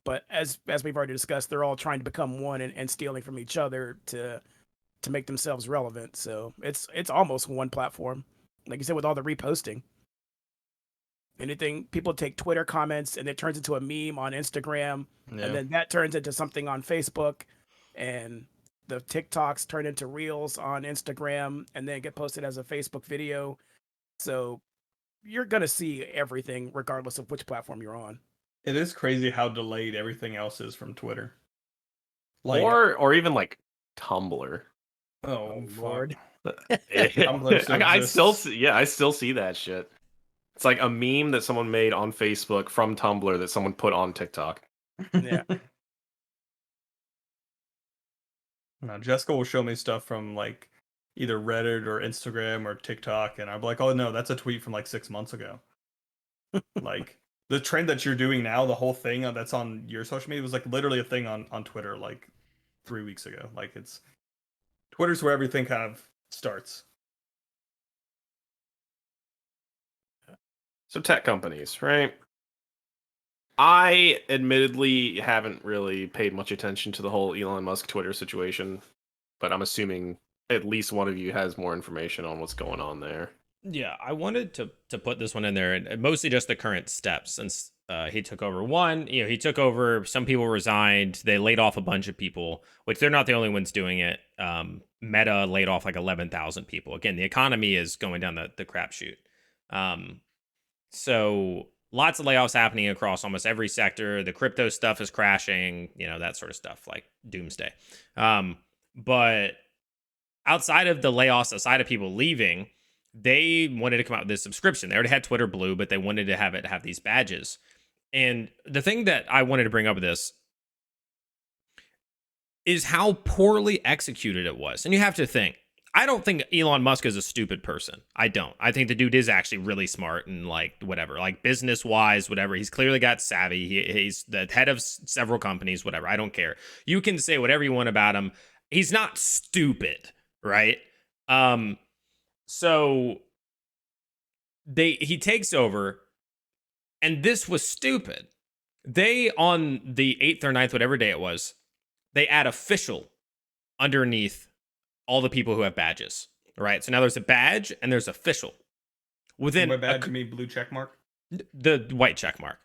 But as we've already discussed, they're all trying to become one and stealing from each other to make themselves relevant. So it's almost one platform, like you said, with all the reposting. Anything, people take Twitter comments and it turns into a meme on Instagram, and then that turns into something on Facebook, and the TikToks turn into reels on Instagram and then get posted as a Facebook video. So you're going to see everything regardless of which platform you're on. It is crazy how delayed everything else is from Twitter. Like, or even like Tumblr. Oh Lord. I still see that shit. It's like a meme that someone made on Facebook from Tumblr that someone put on TikTok. Yeah. Now, Jessica will show me stuff from like either Reddit or Instagram or TikTok, and I'm like, oh no, that's a tweet from like 6 months ago. Like the trend that you're doing now, the whole thing that's on your social media was like literally a thing on Twitter like 3 weeks ago. Like Twitter's where everything kind of starts. So tech companies, right? I admittedly haven't really paid much attention to the whole Elon Musk Twitter situation, but I'm assuming at least one of you has more information on what's going on there. Yeah, I wanted to put this one in there, and mostly just the current steps since he took over. One, he took over. Some people resigned. They laid off a bunch of people, which they're not the only ones doing it. Meta laid off like 11,000 people. Again, the economy is going down the crapshoot. So lots of layoffs happening across almost every sector. The crypto stuff is crashing, that sort of stuff, like doomsday. But outside of the layoffs, outside of people leaving, they wanted to come out with this subscription. They already had Twitter Blue, but they wanted to have these badges. And the thing that I wanted to bring up with this is how poorly executed it was. And you have to think, I don't think Elon Musk is a stupid person. I don't. I think the dude is actually really smart and like whatever, like business wise, whatever. He's clearly got savvy. He's the head of several companies, whatever. I don't care. You can say whatever you want about him. He's not stupid, right? So he takes over, and this was stupid. They, on the 8th or 9th, whatever day it was, they add official underneath all the people who have badges, right? So now there's a badge and there's official. Within by badge, you mean blue check mark? The white check mark.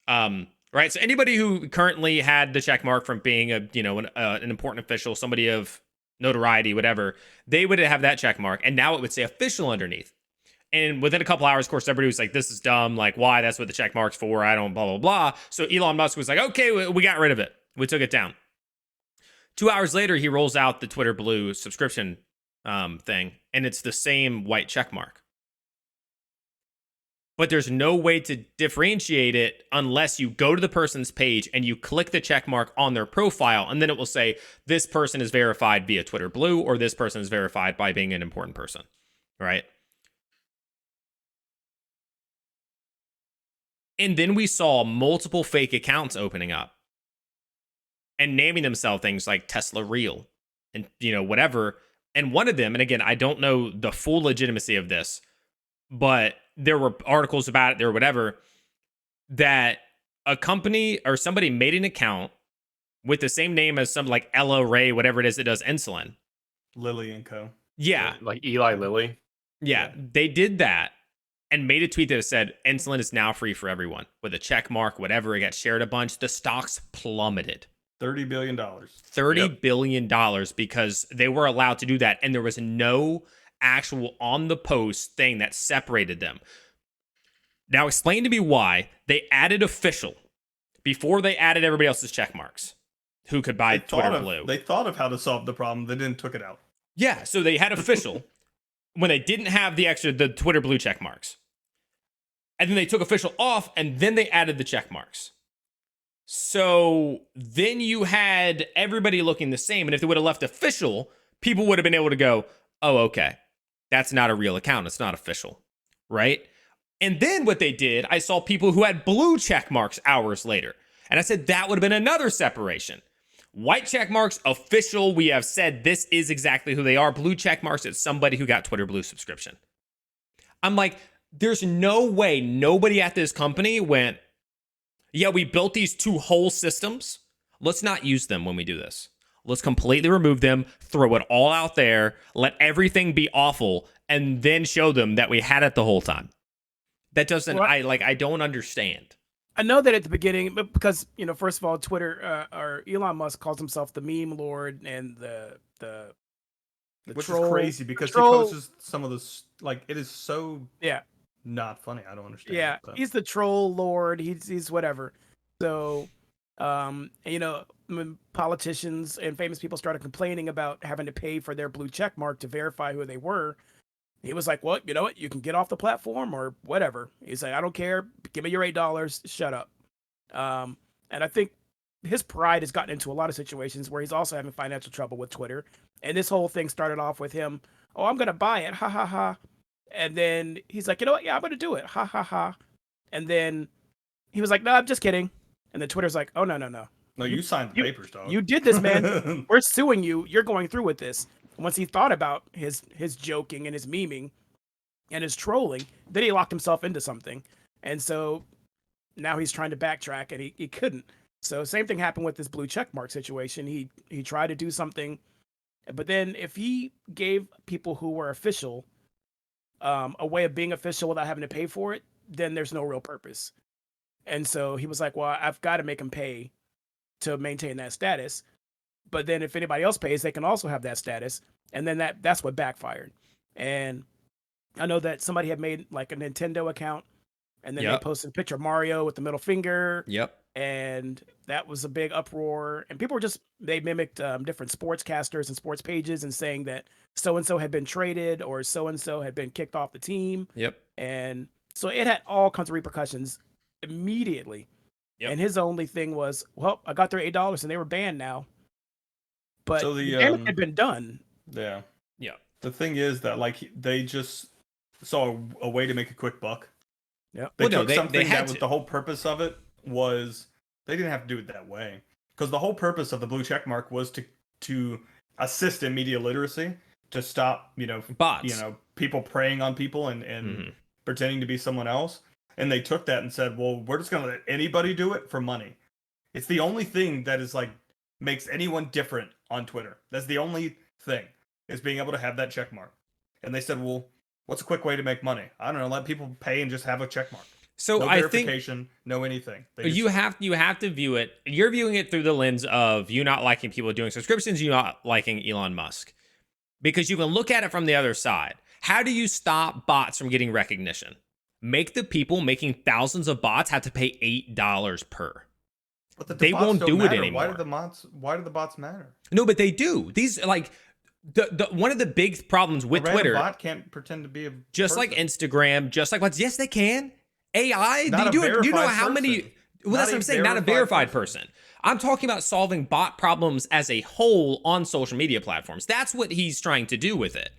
Right? So anybody who currently had the check mark from being an important official, somebody of notoriety, whatever, they would have that check mark, and now it would say official underneath. And within a couple hours, of course, everybody was like, this is dumb. Like, why? That's what the check mark's for. I don't blah, blah, blah. So Elon Musk was like, okay, we got rid of it. We took it down. 2 hours later, he rolls out the Twitter Blue subscription thing, and it's the same white check mark. But there's no way to differentiate it unless you go to the person's page and you click the check mark on their profile, and then it will say, this person is verified via Twitter Blue, or this person is verified by being an important person, right? And then we saw multiple fake accounts opening up and naming themselves things like Tesla Real and, whatever. And one of them, and again, I don't know the full legitimacy of this, but there were articles about it, there or whatever, that a company or somebody made an account with the same name as some like Ella Ray, whatever it is that does insulin. Lilly and Co. Yeah. Like Eli Lilly. Yeah. They did that and made a tweet that said, insulin is now free for everyone with a check mark, whatever. It got shared a bunch. The stocks plummeted. $30 billion. $30 billion because they were allowed to do that. And there was no actual on the post thing that separated them. Now explain to me why they added official before they added everybody else's check marks who could buy Twitter Blue. They thought of how to solve the problem. They didn't took it out. Yeah. So they had official when they didn't have the Twitter Blue check marks. And then they took official off and then they added the check marks. So then you had everybody looking the same. And if they would have left official, people would have been able to go, oh, okay, that's not a real account. It's not official, right? And then what they did, I saw people who had blue check marks hours later. And I said, that would have been another separation. White check marks, official. We have said this is exactly who they are. Blue check marks, it's somebody who got Twitter Blue subscription. I'm like, there's no way nobody at this company went, yeah, we built these two whole systems. Let's not use them when we do this. Let's completely remove them, throw it all out there, let everything be awful, and then show them that we had it the whole time. That doesn't, Well, I don't understand. I know that at the beginning, but because first of all, Twitter or Elon Musk calls himself the meme lord and the Which troll, is crazy because he troll. posts some of this, like, it is so Yeah, not funny. I don't understand. yeah, But he's the troll lord. He's whatever. So, when politicians and famous people started complaining about having to pay for their blue check mark to verify who they were, he was like, "Well, you know what? You can get off the platform or whatever." He's like, "I don't care. Give me your $8. Shut up." And I think his pride has gotten into a lot of situations where he's also having financial trouble with Twitter. And this whole thing started off with him, "Oh, I'm gonna buy it, ha ha ha," and then he's like, "You know what? Yeah, I'm gonna do it, ha ha ha," and then he was like, "No, I'm just kidding," and then Twitter's like, "Oh no, you signed the you papers, dog. you did this, man. We're suing you. You're going through with this." Once he thought about his joking and his memeing and his trolling, then he locked himself into something, and so now he's trying to backtrack and he couldn't. So same thing happened with this blue check mark situation. He tried to do something, but then if he gave people who were official a way of being official without having to pay for it, then there's no real purpose. And so he was like, "Well, I've got to make them pay to maintain that status." But then if anybody else pays, they can also have that status. And then that's what backfired. And I know that somebody had made like a Nintendo account, and then they posted a picture of Mario with the middle finger. Yep. And that was a big uproar. And people were they mimicked different sportscasters and sports pages and saying that so-and-so had been traded or so-and-so had been kicked off the team. Yep. And so it had all kinds of repercussions immediately. Yep. And his only thing was, "Well, I got their $8 and they were banned now." But so the damage had been done. Yeah. Yeah. The thing is that like they just saw a way to make a quick buck. Yeah. They took something that was the whole purpose of it was they didn't have to do it that way. Because the whole purpose of the blue check mark was to assist in media literacy, to stop, bots. People preying on people and pretending to be someone else. And they took that and said, "Well, we're just gonna let anybody do it for money." It's the only thing that is like makes anyone different on Twitter. That's the only thing, is being able to have that check mark. And they said, "Well, what's a quick way to make money? I don't know, let people pay and just have a check mark." So no I verification, no anything. You have to view it. You're viewing it through the lens of you not liking people doing subscriptions, you not liking Elon Musk, because you can look at it from the other side. How do you stop bots from getting recognition? Make the people making thousands of bots have to pay $8 per. But they won't do it anymore. Why do the bots matter? No, but they do. These like the one of the big problems with Twitter. Bot can't pretend to be a just person. Like Instagram, just like what's yes they can. AI, not they do it. You know how person. many? Well, that's what I'm saying. Not a verified person. I'm talking about solving bot problems as a whole on social media platforms. That's what he's trying to do with it.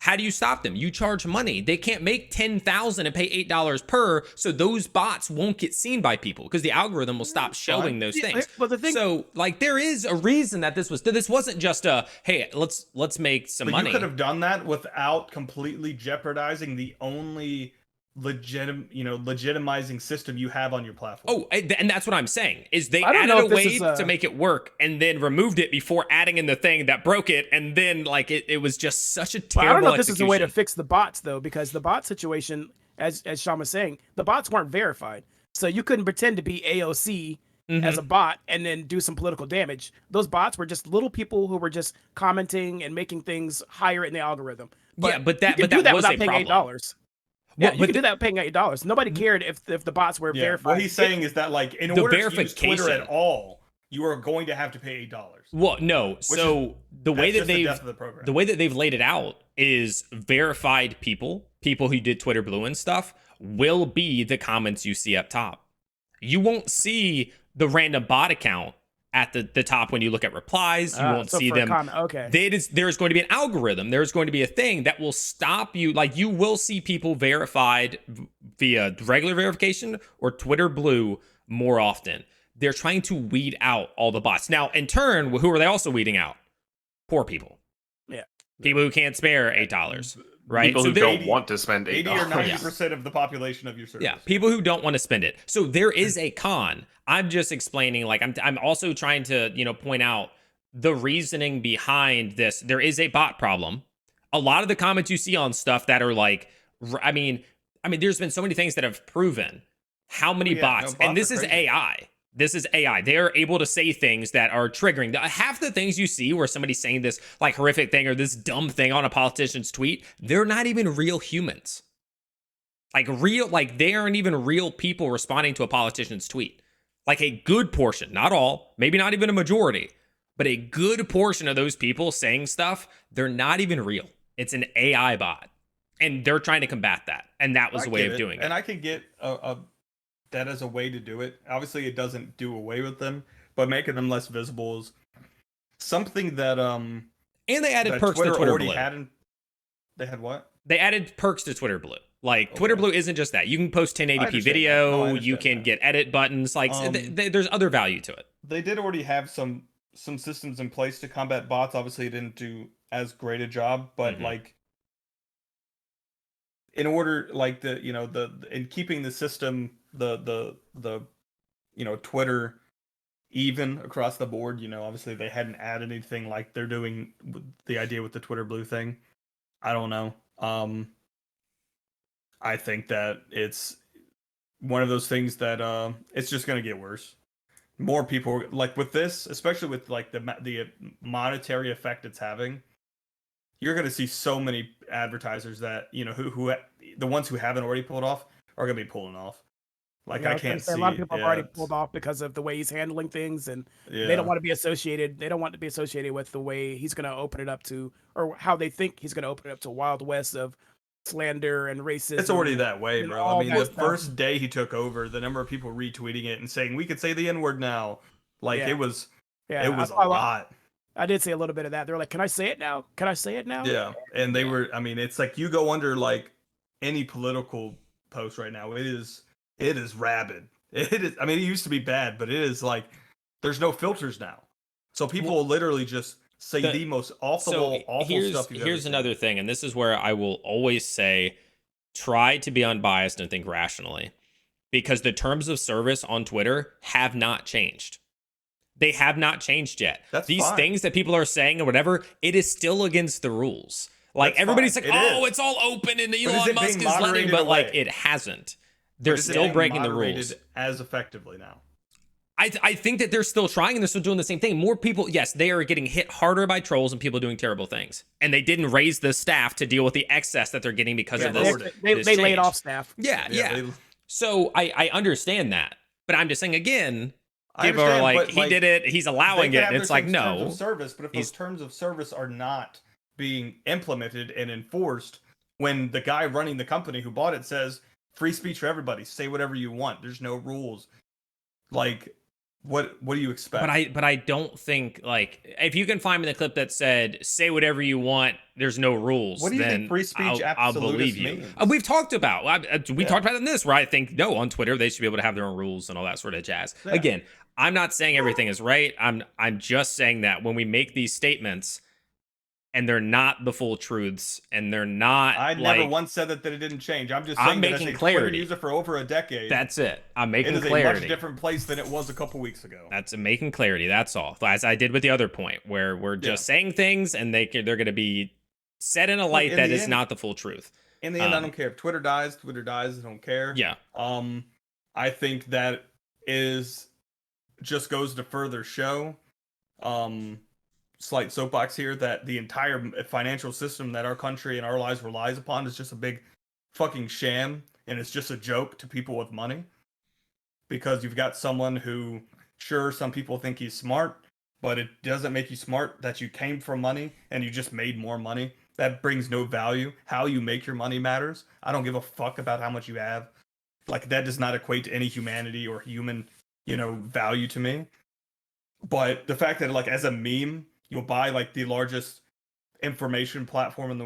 How do you stop them? You charge money. They can't make 10,000 and pay $8 per, so those bots won't get seen by people because the algorithm will stop showing those things. But the thing, so like there is a reason that this wasn't just a hey, let's make some money. You could have done that without completely jeopardizing the only legitimizing system you have on your platform. Oh, and that's what I'm saying is they added a way to make it work and then removed it before adding in the thing that broke it, and then like it was just such a terrible I don't know if this execution. is a way to fix the bots though, because the bot situation, as Sean was saying, the bots weren't verified, so you couldn't pretend to be AOC as a bot and then do some political damage. Those bots were just little people who were just commenting and making things higher in the algorithm. But that was without a paying $8. Yeah, you could do that paying $8. Nobody cared if the bots were verified. What he's saying is that like in order to use Twitter at all, you are going to have to pay $8. Well, no. So the way that they've laid it out is verified people who did Twitter Blue and stuff will be the comments you see up top. You won't see the random bot account at the top when you look at replies. You won't see them. Okay. There's going to be an algorithm. There's going to be a thing that will stop you. Like you will see people verified via regular verification or Twitter Blue more often. They're trying to weed out all the bots. Now, in turn, who are they also weeding out? Poor people. Yeah. People who can't spare $8. Right? People who don't want to spend $8. 80 or 90% of the population of your service. Yeah, people who don't want to spend it. So there is a con. I'm just explaining, like, I'm also trying to, point out the reasoning behind this. There is a bot problem. A lot of the comments you see on stuff that are like, I mean, I mean, there's been so many things that have proven how many bots, and bots this are is crazy. AI. This is AI. They are able to say things that are triggering. Half the things you see where somebody's saying this like horrific thing or this dumb thing on a politician's tweet, they're not even real humans. Like they aren't even real people responding to a politician's tweet. Like a good portion, not all, maybe not even a majority, but a good portion of those people saying stuff, they're not even real. It's an AI bot. And they're trying to combat that. And that was the way of doing it. And I can get that as a way to do it. Obviously, it doesn't do away with them, but making them less visible is something that And they added that perks Twitter to Twitter already Blue. They had what? They added perks to Twitter Blue. Like Twitter Blue isn't just that. You can post 1080p video. You can get edit buttons. Like there's other value to it. They did already have some systems in place to combat bots. Obviously, it didn't do as great a job, but like in order, like in keeping the system, the Twitter even across the board. Obviously they hadn't added anything like they're doing with the idea with the Twitter Blue thing. I don't know. I think that it's one of those things that it's just going to get worse. More people like with this, especially with like the monetary effect it's having. You're going to see so many advertisers that who the ones who haven't already pulled off are going to be pulling off. Like I can't see a lot of people have already pulled off because of the way he's handling things, and they don't want to be associated. They don't want to be associated with the way he's going to open it up to, or how they think he's going to open it up to Wild West of slander and racism. It's already that way, bro. I mean, the first day he took over, the number of people retweeting it and saying we could say the N-word now, like it was a lot. I did say a little bit of that. They're like, "Can I say it now? Can I say it now?" Yeah, and they were. I mean, it's like you go under like any political post right now. It is rabid. It is. I mean, it used to be bad, but it is like there's no filters now. So people will literally just say the most awful stuff. Here's another thing, and this is where I will always say, try to be unbiased and think rationally, because the terms of service on Twitter have not changed. They have not changed yet. These things that people are saying or whatever, it is still against the rules. Like everybody's like, it's all open and Elon Musk is letting, but like it hasn't. They're still breaking the rules as effectively now. I think that they're still trying and they're still doing the same thing. More people, yes, they are getting hit harder by trolls and people doing terrible things. And they didn't raise the staff to deal with the excess that they're getting because of this. They laid off staff. Yeah. So I understand that. But I'm just saying again, people are like, he did it, he's allowing it. And it's like, no. Terms of service, but if those terms of service are not being implemented and enforced, when the guy running the company who bought it says, free speech for everybody, say whatever you want, there's no rules. Like, what do you expect? But I don't think, like, if you can find me the clip that said say whatever you want, there's no rules. What do you think free speech I'll believe you. Means? We've talked about talked about in this where I think no, on Twitter they should be able to have their own rules and all that sort of jazz. Yeah. Again, I'm not saying everything is right. I'm just saying that when we make these statements and they're not the full truths, and they're not. I never once said that it didn't change. I'm just saying I'm making clarity. User for over a decade. That's it. I'm making clarity. It is a much different place than it was a couple weeks ago. That's making clarity. That's all. As I did with the other point, where we're just saying things and they're going to be set in a light that is not the full truth. In the end, I don't care if Twitter dies. I don't care. Yeah. I think that just goes to further show. Slight soapbox here that the entire financial system that our country and our lives relies upon is just a big fucking sham, and it's just a joke to people with money. Because you've got someone who, sure, some people think he's smart, but it doesn't make you smart that you came from money and you just made more money. That brings no value. How you make your money matters. I don't give a fuck about how much you have. Like, that does not equate to any humanity or human, value to me. But the fact that, like, as a meme, you'll buy like the largest information platform in the,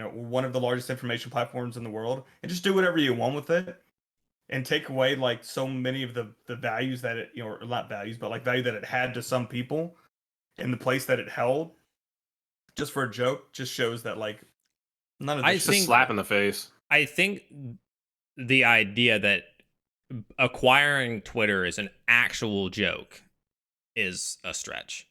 one of the largest information platforms in the world, and just do whatever you want with it, and take away like so many of the values that it, or not values, but like value that it had to some people in the place that it held, just for a joke, just shows that like none of this. Just a slap in the face. I think the idea that acquiring Twitter is an actual joke is a stretch.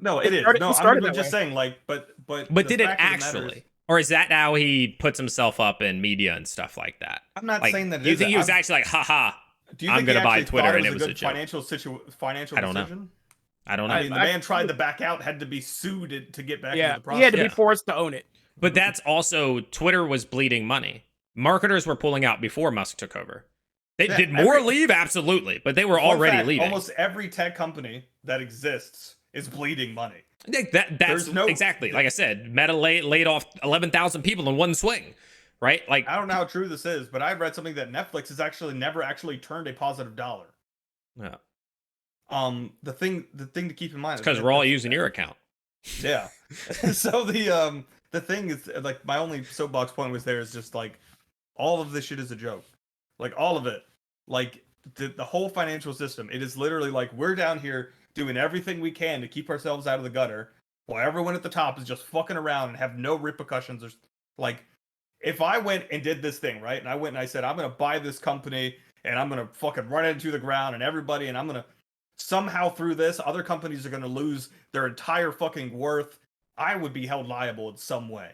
No, it is. I'm just saying, like, but did it actually? Or is that how he puts himself up in media and stuff like that? I'm not Like, saying that. Do you think he was actually like, haha, Do you I'm think going he to buy actually Twitter thought and it it was was a a good joke? financial I don't know. decision? I don't know. I mean, the man tried to back out, had to be sued to get back into the process. He had to be forced to own it. But that's also, Twitter was bleeding money. Marketers were pulling out before Musk took over. Did more leave? Absolutely. But they were already leaving. Almost every tech company that exists is bleeding money. That's exactly. Like I said, Meta laid off 11,000 people in one swing, right? Like, I don't know how true this is, but I read something that Netflix has actually never actually turned a positive dollar. Yeah. The thing to keep in mind is because we're all using your account. Yeah. So the thing is, like, my only soapbox point was there is just like all of this shit is a joke. Like, all of it. Like, the whole financial system, it is literally like we're down here doing everything we can to keep ourselves out of the gutter while everyone at the top is just fucking around and have no repercussions. Or like, if I went and did this thing, right, and I went and I said, I'm going to buy this company and I'm going to fucking run it into the ground and everybody, and I'm going to somehow through this, other companies are going to lose their entire fucking worth, I would be held liable in some way.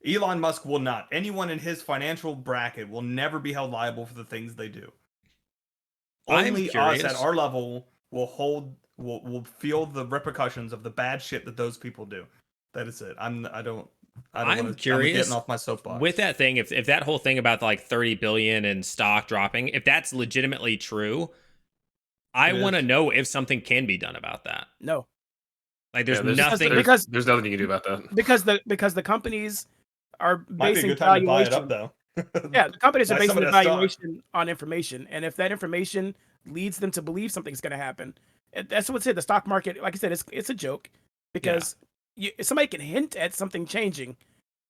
Elon Musk will not. Anyone in his financial bracket will never be held liable for the things they do. Only us at our level will feel the repercussions of the bad shit that those people do. That is it. I'm curious. I'm getting off my soapbox with that thing. If that whole thing about the, like, 30 billion in stock dropping, if that's legitimately true, I want to know if something can be done about that. No. Like, there's nothing. There's nothing you can do about that. Because the companies are basing valuation. To buy it up, though. Yeah, the companies are basing the valuation on information, and if that information leads them to believe something's going to happen, that's what it said. The stock market, like I said, it's a joke because somebody can hint at something changing,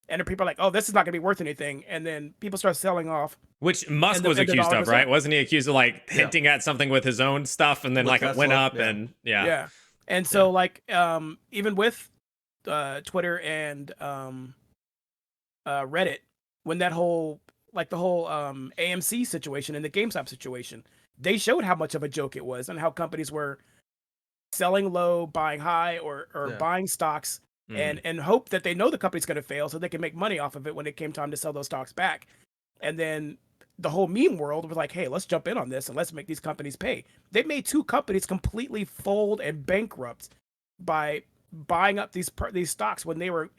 and people are like, "Oh, this is not going to be worth anything," and then people start selling off. Which Musk was accused of, right? Wasn't he accused of like hinting at something with his own stuff, and then like Tesla, it went up, and and so like even with Twitter and Reddit, when that whole AMC situation and the GameStop situation, they showed how much of a joke it was and how companies were selling low, buying high, or buying stocks and hope that they know the company's going to fail so they can make money off of it when it came time to sell those stocks back. And then the whole meme world was like, hey, let's jump in on this and let's make these companies pay. They made two companies completely fold and bankrupt by buying up these stocks when they were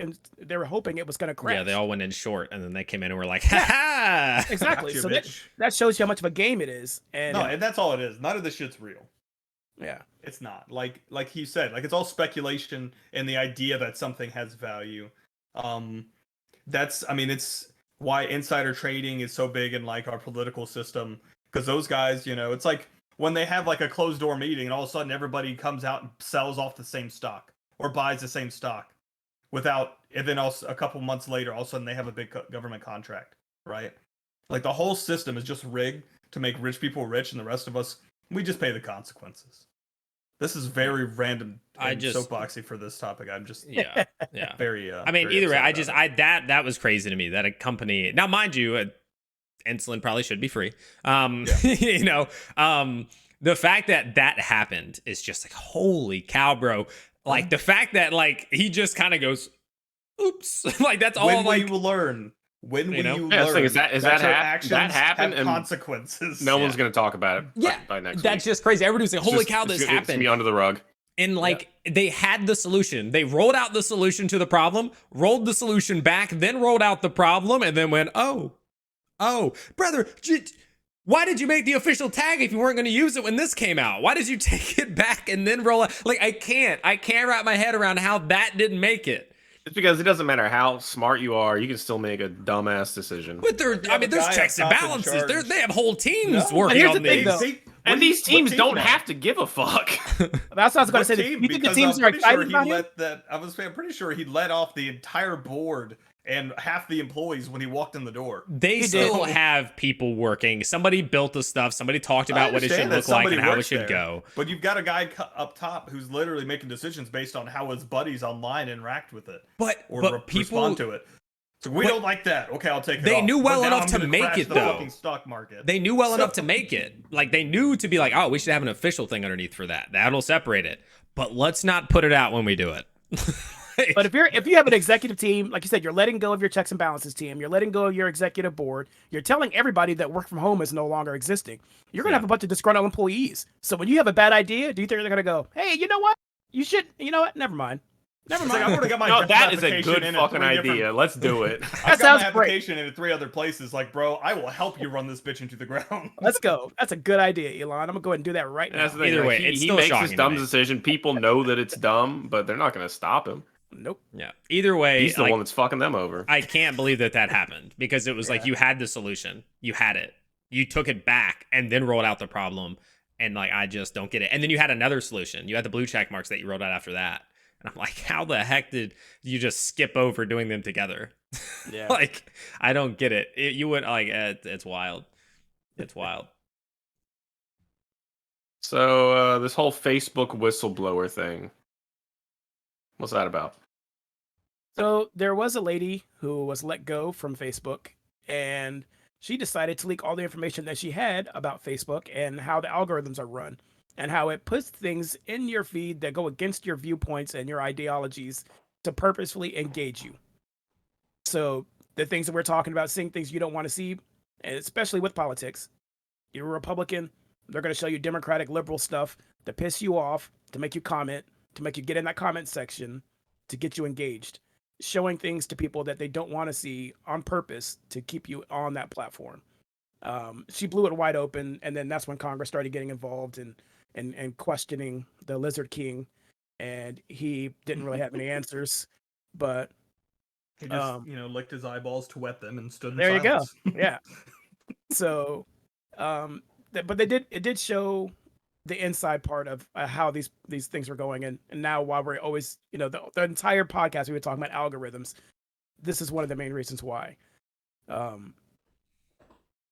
hoping it was going to crash. Yeah, they all went in short, and then they came in and were like, "Ha ha!" Exactly. So that shows you how much of a game it is. And that's all it is. None of this shit's real. Yeah, it's not. Like he said, like, it's all speculation and the idea that something has value. It's why insider trading is so big in like our political system, because those guys, it's like when they have like a closed door meeting and all of a sudden everybody comes out and sells off the same stock or buys the same stock and then also a couple months later, all of a sudden they have a big government contract, right? Like, the whole system is just rigged to make rich people rich, and the rest of us, we just pay the consequences. This is very random and soapboxy for this topic. I'm just very. I mean, either way, that was crazy to me that a company. Now, mind you, insulin probably should be free. The fact that happened is just like, holy cow, bro. Like, the fact that, like, he just kind of goes, oops. Like, that's all. When will you learn? When will you learn? That happened and consequences? No one's going to talk about it by next week. That's just crazy. Everybody's like, holy cow, this happened. It's going to be under the rug. And, like, they had the solution. They rolled out the solution to the problem, rolled the solution back, then rolled out the problem, and then went, oh, brother, why did you make the official tag if you weren't going to use it when this came out? Why did you take it back and then roll it? Like, I can't wrap my head around how that didn't make it. It's because it doesn't matter how smart you are, you can still make a dumbass decision. But there's checks and balances. They have whole teams working on these. And these teams don't have to give a fuck. That's what I was going to say. You think the teams are excited about him? I'm pretty sure he let off the entire board and half the employees when he walked in the door. They still have people working. Somebody built the stuff. Somebody talked about what it should look like and how it should go. But you've got a guy up top who's literally making decisions based on how his buddies online interact with it. But people respond to it. So we don't like that. Okay, I'll take it. They knew well enough to make it, though. Stock market. They knew well enough to make it. Like, they knew to be like, oh, we should have an official thing underneath for that. That'll separate it. But let's not put it out when we do it. But if you have an executive team, like you said, you're letting go of your checks and balances team, you're letting go of your executive board, you're telling everybody that work from home is no longer existing. You're gonna have a bunch of disgruntled employees. So when you have a bad idea, do you think they're gonna go, hey, you know what? You should, you know what? Never mind. Never It's mind. like, I've already got my No, job that is a application good in at fucking 3 different- idea. Let's do it. I've got sounds my great. application in at 3 other places. Like, bro, I will help you run this bitch into the ground. Let's go. That's a good idea, Elon. I'm gonna go ahead and do that right now. That's the thing. Either like, way, he, it's he still makes shocking this to dumb me. decision. People know that it's dumb, but they're not going to stop him. Nope. Yeah. Either way, He's the like, one that's fucking them over. I can't believe that happened because it was like you had the solution, you had it, you took it back, and then rolled out the problem, and like I just don't get it. And then you had another solution. You had the blue check marks that you rolled out after that, and I'm like, how the heck did you just skip over doing them together? Yeah. Like I don't get it. You would like it's wild. It's wild. So this whole Facebook whistleblower thing, what's that about? So there was a lady who was let go from Facebook, and she decided to leak all the information that she had about Facebook and how the algorithms are run and how it puts things in your feed that go against your viewpoints and your ideologies to purposefully engage you. So the things that we're talking about, seeing things you don't want to see, and especially with politics, you're a Republican, they're going to show you Democratic liberal stuff to piss you off, to make you comment, to make you get in that comment section, to get you engaged, showing things to people that they don't want to see on purpose to keep you on that platform. She blew it wide open, and then that's when Congress started getting involved and questioning the Lizard King, and he didn't really have any answers. But He just, licked his eyeballs to wet them and stood in there you go. silence. Yeah. So, but it did show the inside part of how these things were going, and now while we're always, the entire podcast we were talking about algorithms, this is one of the main reasons why.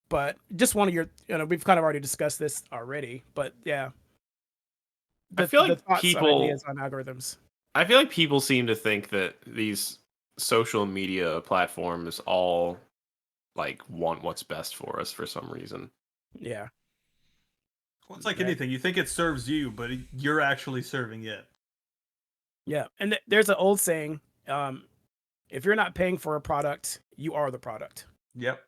But just one of your, we've kind of already discussed this already, but yeah. I feel like thoughts and people ideas on algorithms. I feel like people seem to think that these social media platforms all like want what's best for us for some reason. Yeah. Well, it's like anything. You think it serves you, but you're actually serving it. Yeah. And there's an old saying, if you're not paying for a product, you are the product. Yep.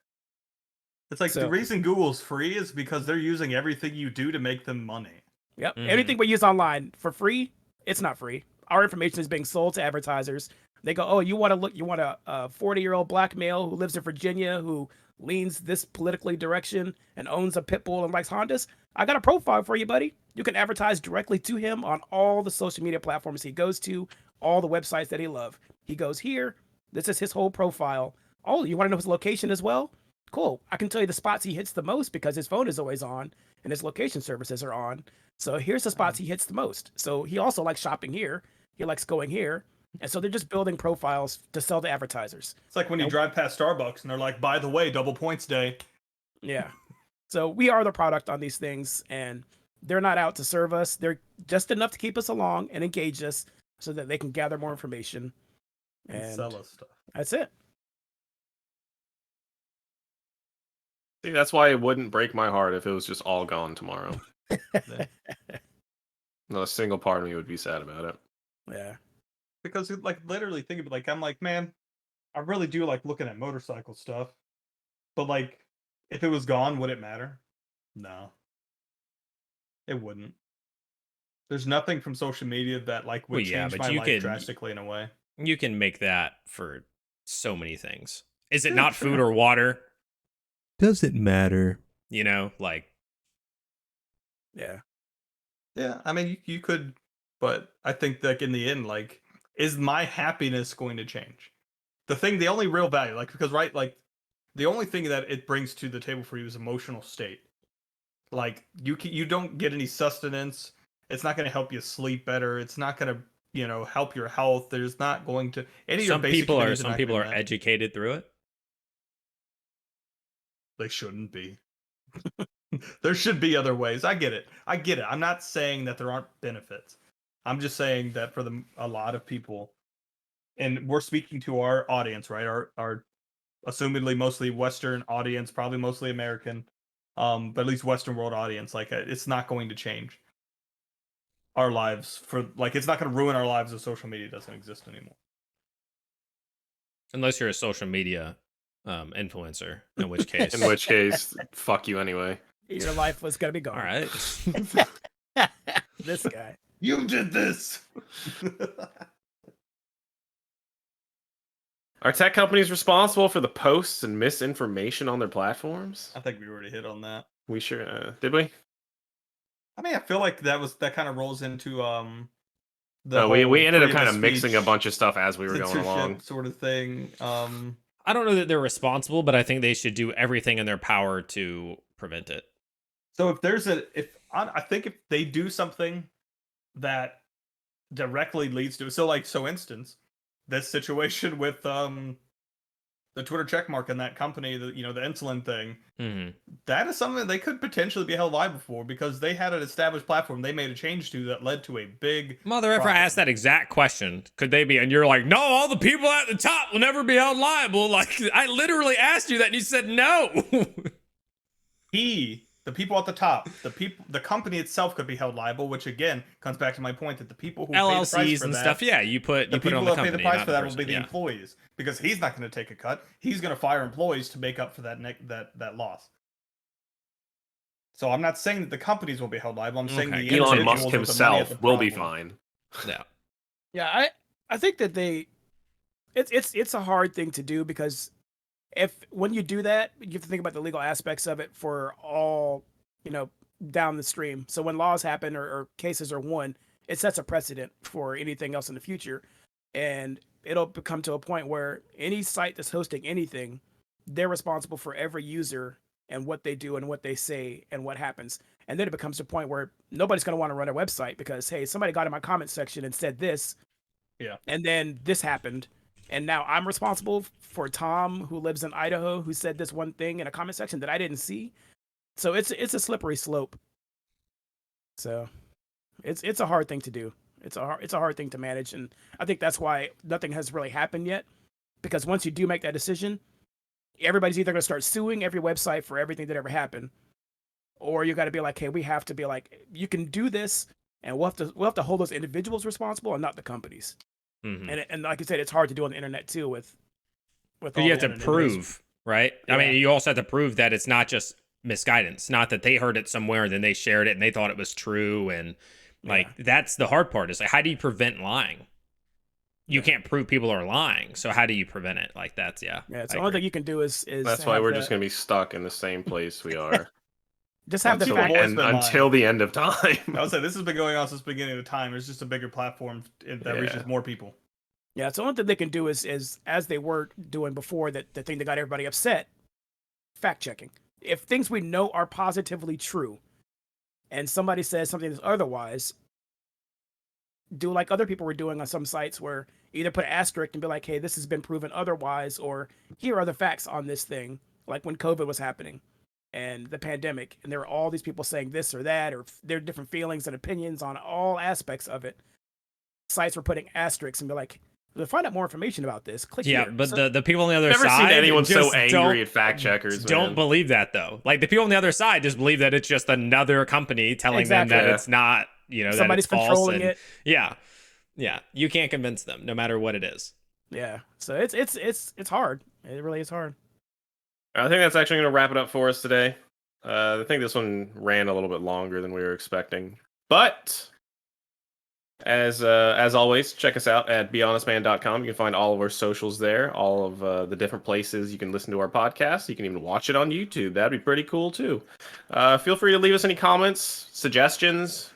It's like the reason Google's free is because they're using everything you do to make them money. Yep. Mm-hmm. Anything we use online for free, it's not free. Our information is being sold to advertisers. They go, oh, you want a 40-year-old black male who lives in Virginia who leans this politically direction and owns a pit bull and likes Hondas? I got a profile for you, buddy. You can advertise directly to him on all the social media platforms he goes to, all the websites that he loves. He goes here. This is his whole profile. Oh, you want to know his location as well? Cool. I can tell you the spots he hits the most because his phone is always on and his location services are on. So here's the spots he hits the most. So he also likes shopping here. He likes going here. And so they're just building profiles to sell to advertisers. It's like when you drive past Starbucks and they're like, by the way, double points day. Yeah. So we are the product on these things, and they're not out to serve us. They're just enough to keep us along and engage us so that they can gather more information and sell us stuff. That's it. See, that's why it wouldn't break my heart if it was just all gone tomorrow. Not a single part of me would be sad about it. Yeah. Because literally think of it, I'm like, man, I really do like looking at motorcycle stuff. But if it was gone, would it matter? No. It wouldn't. There's nothing from social media that would change my life drastically in a way. You can make that for so many things. Is it not food or water? Does it matter? Yeah. Yeah, I mean, you could, but I think in the end, is my happiness going to change? The only real value, because the only thing that it brings to the table for you is emotional state. You don't get any sustenance. It's not going to help you sleep better. It's not going to, help your health. There's not going to some people are educated through it. They shouldn't be. There should be other ways. I get it. I'm not saying that there aren't benefits. I'm just saying that for a lot of people, and we're speaking to our audience, right? Our assumedly mostly Western audience, probably mostly American, but at least Western world audience. It's not going to change our lives it's not going to ruin our lives if social media doesn't exist anymore. Unless you're a social media influencer, in which case. In which case, fuck you anyway. Your life was gonna be gone. All right. This guy. You did this. Are tech companies responsible for the posts and misinformation on their platforms? I think we already hit on that. We sure did we? I mean, I feel like that kind of rolls into we ended up freedom kind of of mixing a speech, bunch of stuff as we were going along. censorship sort of thing. I don't know that they're responsible, but I think they should do everything in their power to prevent it. So I think if they do something that directly leads to instance, this situation with the Twitter checkmark and that company, the insulin thing, that is something that they could potentially be held liable for because they had an established platform they made a change to that led to a big Mother effer asked that exact question. Could they be? And you're like, no, all the people at the top will never be held liable. Like, I literally asked you that and you said no. The people at the top, the company itself could be held liable, which again comes back to my point that the people who LLCs pay the price for and that, stuff, yeah, you put it on the people company. that pay the price not for that person. will be the Yeah. employees because he's not going to take a cut. He's going to fire employees to make up for that loss. So I'm not saying that the companies will be held liable. I'm saying Okay. the Elon individuals Musk with the money at himself the will be platform. fine. Yeah. Yeah, I think that it's a hard thing to do because when you do that, you have to think about the legal aspects of it for all, down the stream. So when laws happen or cases are won, it sets a precedent for anything else in the future. And it'll become to a point where any site that's hosting anything, they're responsible for every user and what they do and what they say and what happens. And then it becomes a point where nobody's going to want to run a website because, hey, somebody got in my comment section and said this. Yeah. And then this happened. And now I'm responsible for Tom, who lives in Idaho, who said this one thing in a comment section that I didn't see. So it's a slippery slope. So it's a hard thing to do. It's a hard thing to manage. And I think that's why nothing has really happened yet. Because once you do make that decision, everybody's either going to start suing every website for everything that ever happened, or you got to be like, hey, we have to be like, you can do this, and we'll have to hold those individuals responsible and not the companies. Mm-hmm. And like I said, it's hard to do on the internet too with all you have the to anonymity. prove, right? Yeah. I mean, you also have to prove that it's not just misguidance, not that they heard it somewhere and then they shared it and they thought it was true. And that's the hard part is like, how do you prevent lying? You can't prove people are lying. So how do you prevent it? Like that's, Yeah. It's the only thing you can do is That's why we're just going to be stuck in the same place we are. just have the Until fact. more- until the end of time. I would say this has been going on since the beginning of time. It's just a bigger platform that reaches more people. Yeah, so the only thing they can do is as they were doing before, that the thing that got everybody upset, fact checking. If things we know are positively true, and somebody says something that's otherwise, do like other people were doing on some sites where either put an asterisk and be like, hey, this has been proven otherwise, or here are the facts on this thing, like when COVID was happening and the pandemic, and there were all these people saying this or that, or there are different feelings and opinions on all aspects of it. Sites were putting asterisks and be like, to find out more information about this, click here. But the people on the other I've never side seen anyone so just angry at fact checkers. Don't man. believe that though. Like the people on the other side just believe that it's just another company telling them that it's not, somebody's that it's false controlling it. Yeah. You can't convince them no matter what it is. Yeah. So it's hard. It really is hard. I think that's actually going to wrap it up for us today. I think this one ran a little bit longer than we were expecting, but as always, check us out at BeHonestMan.com. You can find all of our socials there, all of the different places you can listen to our podcast. You can even watch it on YouTube. That'd be pretty cool too. Feel free to leave us any comments, suggestions.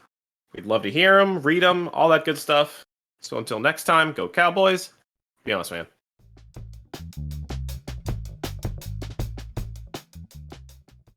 We'd love to hear them, read them, all that good stuff. So until next time, go Cowboys. Be honest, man.